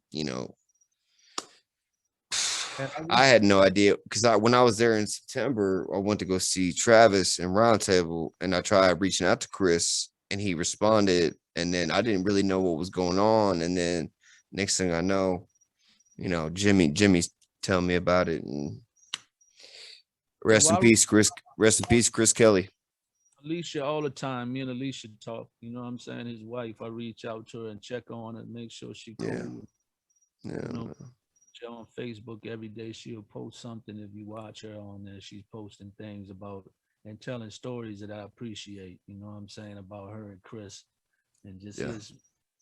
I had no idea because when I was there in September, I went to go see Travis and Roundtable, and I tried reaching out to Chris, and he responded, and then I didn't really know what was going on. And then next thing I know, Jimmy's telling me about it, and rest in peace, Chris. Rest in peace, Chris Kelly. Alicia, all the time, me and Alicia talk. You know what I'm saying? His wife, I reach out to her and check on her, make sure she cool. Yeah. On Facebook every day, she'll post something. If you watch her on there, she's posting things about and telling stories that I appreciate. You know what I'm saying, about her and Chris, and just his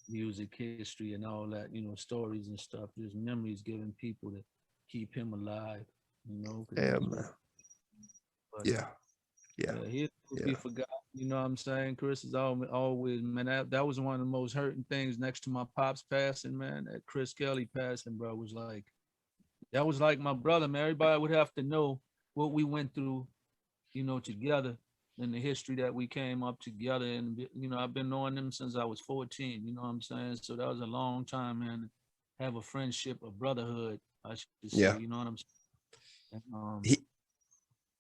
music history and all that. Stories and stuff. Just memories given people to keep him alive. Yeah, man. He'll be forgotten. You know what I'm saying? Chris is always, man. That was one of the most hurting things next to my pops passing, man. That Chris Kelly passing, bro, that was like my brother, man. Everybody would have to know what we went through, together, and the history that we came up together. And, I've been knowing them since I was 14, you know what I'm saying? So that was a long time, man, to have a friendship, a brotherhood, I should say, you know what I'm saying?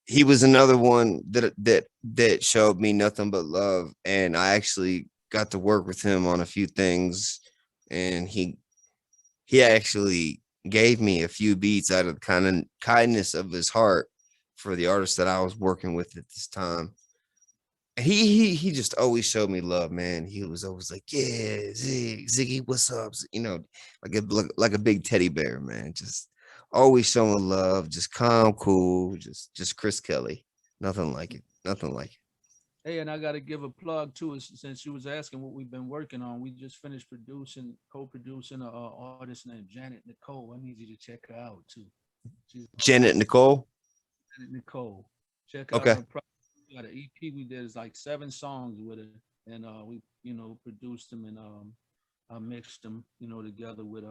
he was another one that showed me nothing but love, and I actually got to work with him on a few things, and he actually gave me a few beats out of the kind of kindness of his heart for the artist that I was working with at this time. He just always showed me love, man. He was always like, "Yeah, Ziggy, what's up?" You know, like a big teddy bear, man. Just always showing love, just calm, cool, just Chris Kelly. Nothing like it. Nothing like it. Hey, and I got to give a plug too, since you was asking what we've been working on. We just finished co-producing a artist named Janet Nicole. I need you to check her out too. She's Janet Nicole. Janet Nicole. Check out Okay. her got an EP we did. It's like 7 songs with her, and we produced them, and I mixed them together with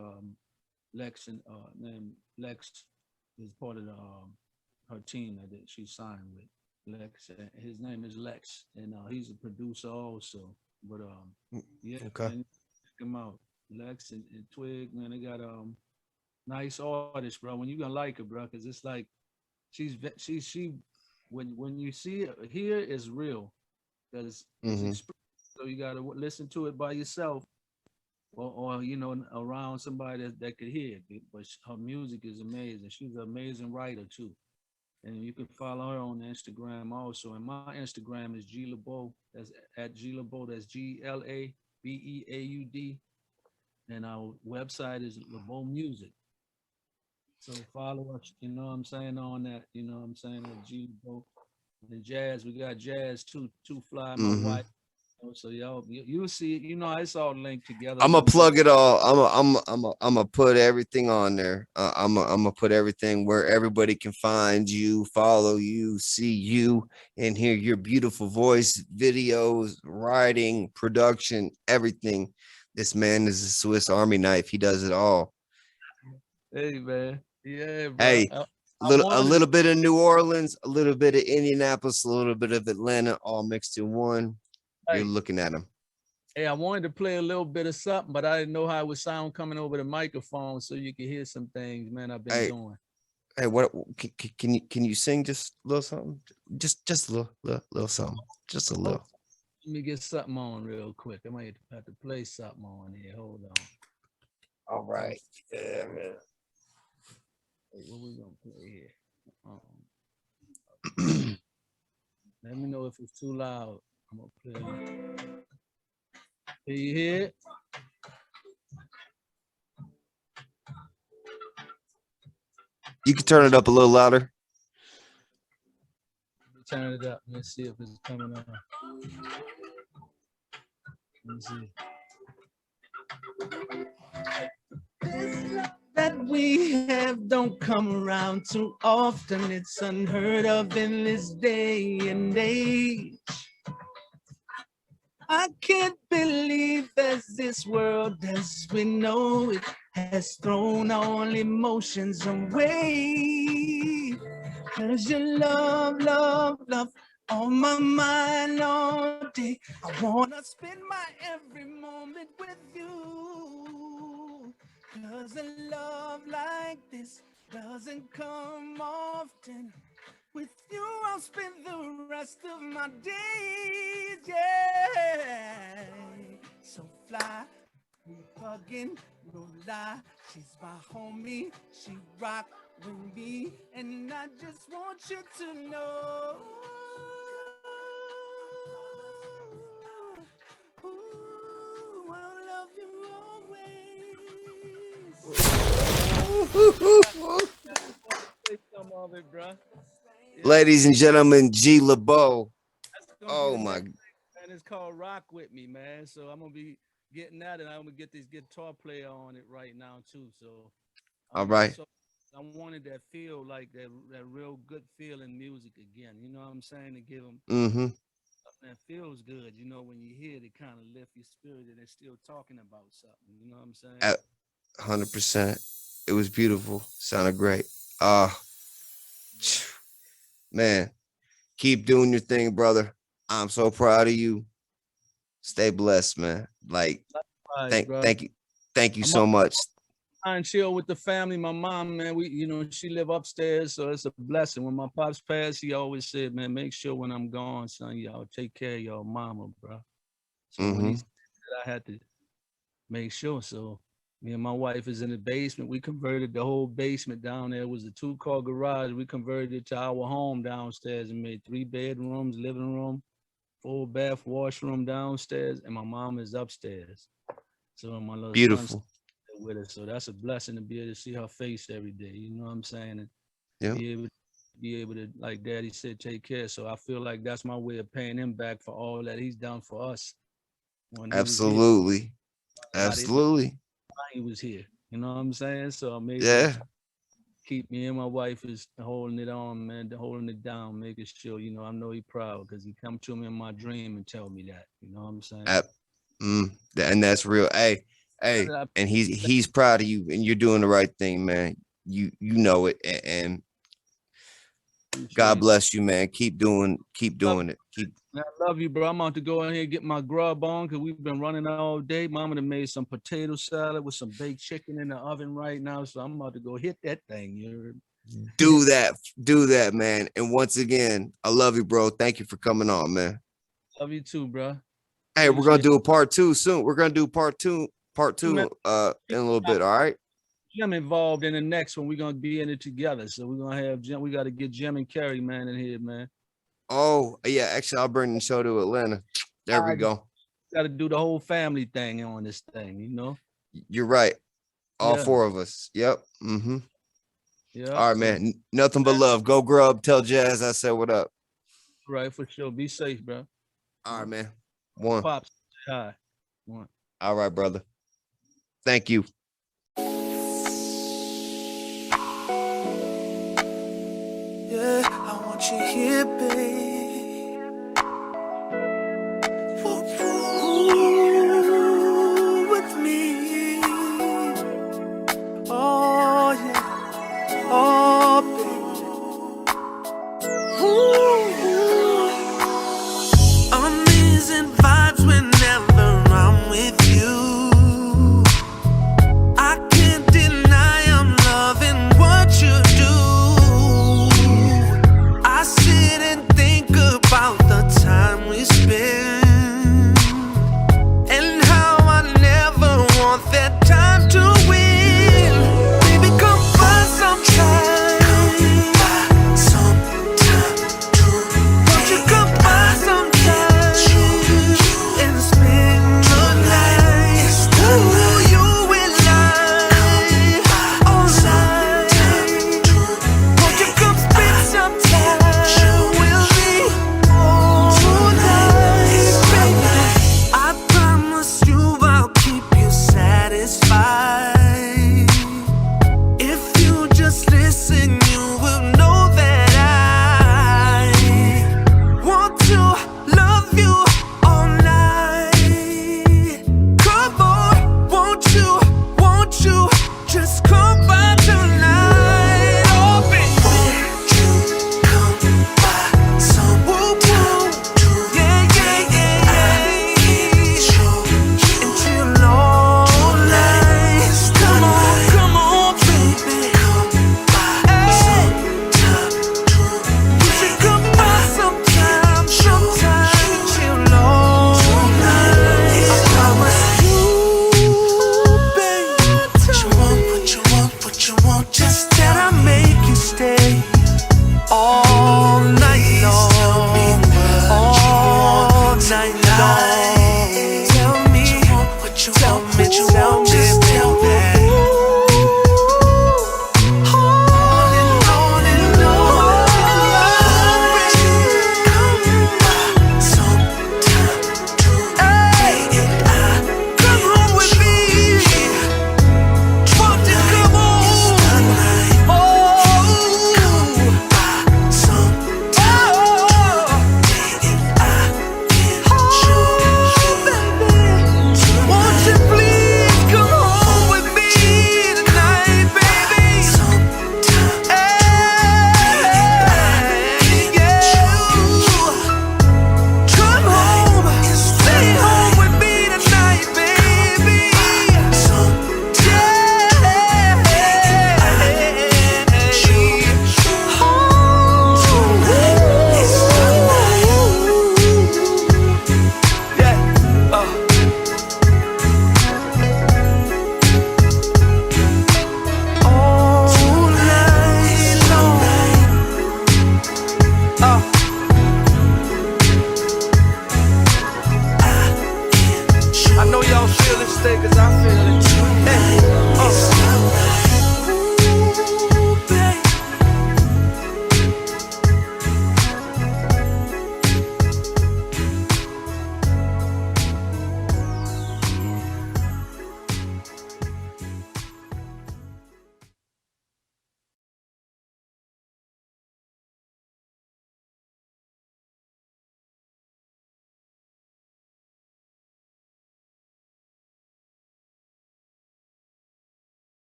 Lex, and named Lex is part of the her team that she signed with. Lex, his name is Lex, and he's a producer also. But yeah, Okay. man, check him out. Lex and Twig, man, they got nice artists, bro. When you gonna like her, bro, because it's like she when you see it here is real, because so you gotta listen to it by yourself, or around somebody that could hear it. But her music is amazing. She's an amazing writer too. And you can follow her on Instagram also. And my Instagram is G LaBeaud. That's at G LaBeaud. That's GLABEAUD. And our website is LaBeaud Music. So follow us, you know what I'm saying, on that, you know what I'm saying, at G LaBeaud. And Jazz, we got Jazz too fly, my wife. So you'll see it, it's all linked together. I'm gonna plug it all. I'm gonna put everything on there. I'm gonna put everything where everybody can find you, follow you, see you, and hear your beautiful voice, videos, writing, production, everything. This man is a Swiss Army knife. He does it all. Hey man, yeah, bro. Hey, a little bit of New Orleans, a little bit of Indianapolis, a little bit of Atlanta, all mixed in one. You're looking at him. Hey, I wanted to play a little bit of something, but I didn't know how it would sound coming over the microphone, so you can hear some things, man. I've been doing. Hey, what can you sing just a little something? Just a little something. Just a little. Let me get something on real quick. I might have to play something on here. Hold on. All right. Yeah, man. Hey, what we gonna play here? Let me know if it's too loud. I'm gonna play. Can you hear it? You can turn it up a little louder. Turn it up. Let's see if it's coming on. Let's see. This love that we have don't come around too often. It's unheard of in this day and age. I can't believe as this world as we know it has thrown all emotions away. 'Cause your love on my mind all day. I wanna spend my every moment with you. 'Cause a love like this doesn't come often. With you, I'll spend the rest of my days, yeah. So fly, we hugging, no lie. She's my homie, she rock with me, and I just want you to know. Ooh, I'll love you always. Some of it, bro. Ladies and gentlemen, G LaBeaud. Oh my! And it's called "Rock with Me," man. So I'm gonna be getting that, and I'm gonna get this guitar player on it right now too. So, all right. So I wanted that feel like that real good feeling music again. You know what I'm saying? To give them something that feels good. You know, when you hear it, it kind of lift your spirit, and they're still talking about something. You know what I'm saying? 100%. It was beautiful. Sounded great. Man, keep doing your thing, brother. I'm so proud of you. Stay blessed, man. Like, thank you so much. I chill with the family. My mom, man, she live upstairs, so it's a blessing. When my pops passed, he always said, man, make sure when I'm gone, son, y'all take care of your mama, bro. So when he said that, I had to make sure. So me and my wife is in the basement. We converted the whole basement down there. It was a 2-car garage. We converted it to our home downstairs and made 3 bedrooms, living room, full bath, washroom downstairs, and my mom is upstairs. So my little Beautiful. With her, so that's a blessing to be able to see her face every day. You know what I'm saying? And be able to, like Daddy said, take care. So I feel like that's my way of paying him back for all that he's done for us. Absolutely, absolutely. He was here. You know what I'm saying? So maybe keep me and my wife is holding it on, man, holding it down, making sure, I know he proud because he come to me in my dream and tell me that. You know what I'm saying? And that's real. Hey, and he's proud of you, and you're doing the right thing, man. You know it, and God bless you, man. Keep doing it. I love you, bro. I'm about to go in here and get my grub on because we've been running all day. Mama done made some potato salad with some baked chicken in the oven right now, so I'm about to go hit that thing. You heard? Do that, man. And once again, I love you, bro. Thank you for coming on, man. Love you too, bro. Hey, we're gonna do a part 2 soon. We're gonna do part two in a little bit. All right. Jim involved in the next one. We're gonna be in it together. So we're gonna have Jim. We got to get Jim and Carey, man, in here, man. Oh yeah, actually, I'll bring the show to Atlanta. There we go. Got to do the whole family thing on this thing, You're right. All 4 of us. Yep. Mm-hmm. Yeah. All right, man. Nothing but love. Go Grub. Tell Jazz I said what up. Right, for sure. Be safe, bro. All right, man. 1. Pops. Hi. 1. All right, brother. Thank you. Yeah, I want you here, baby.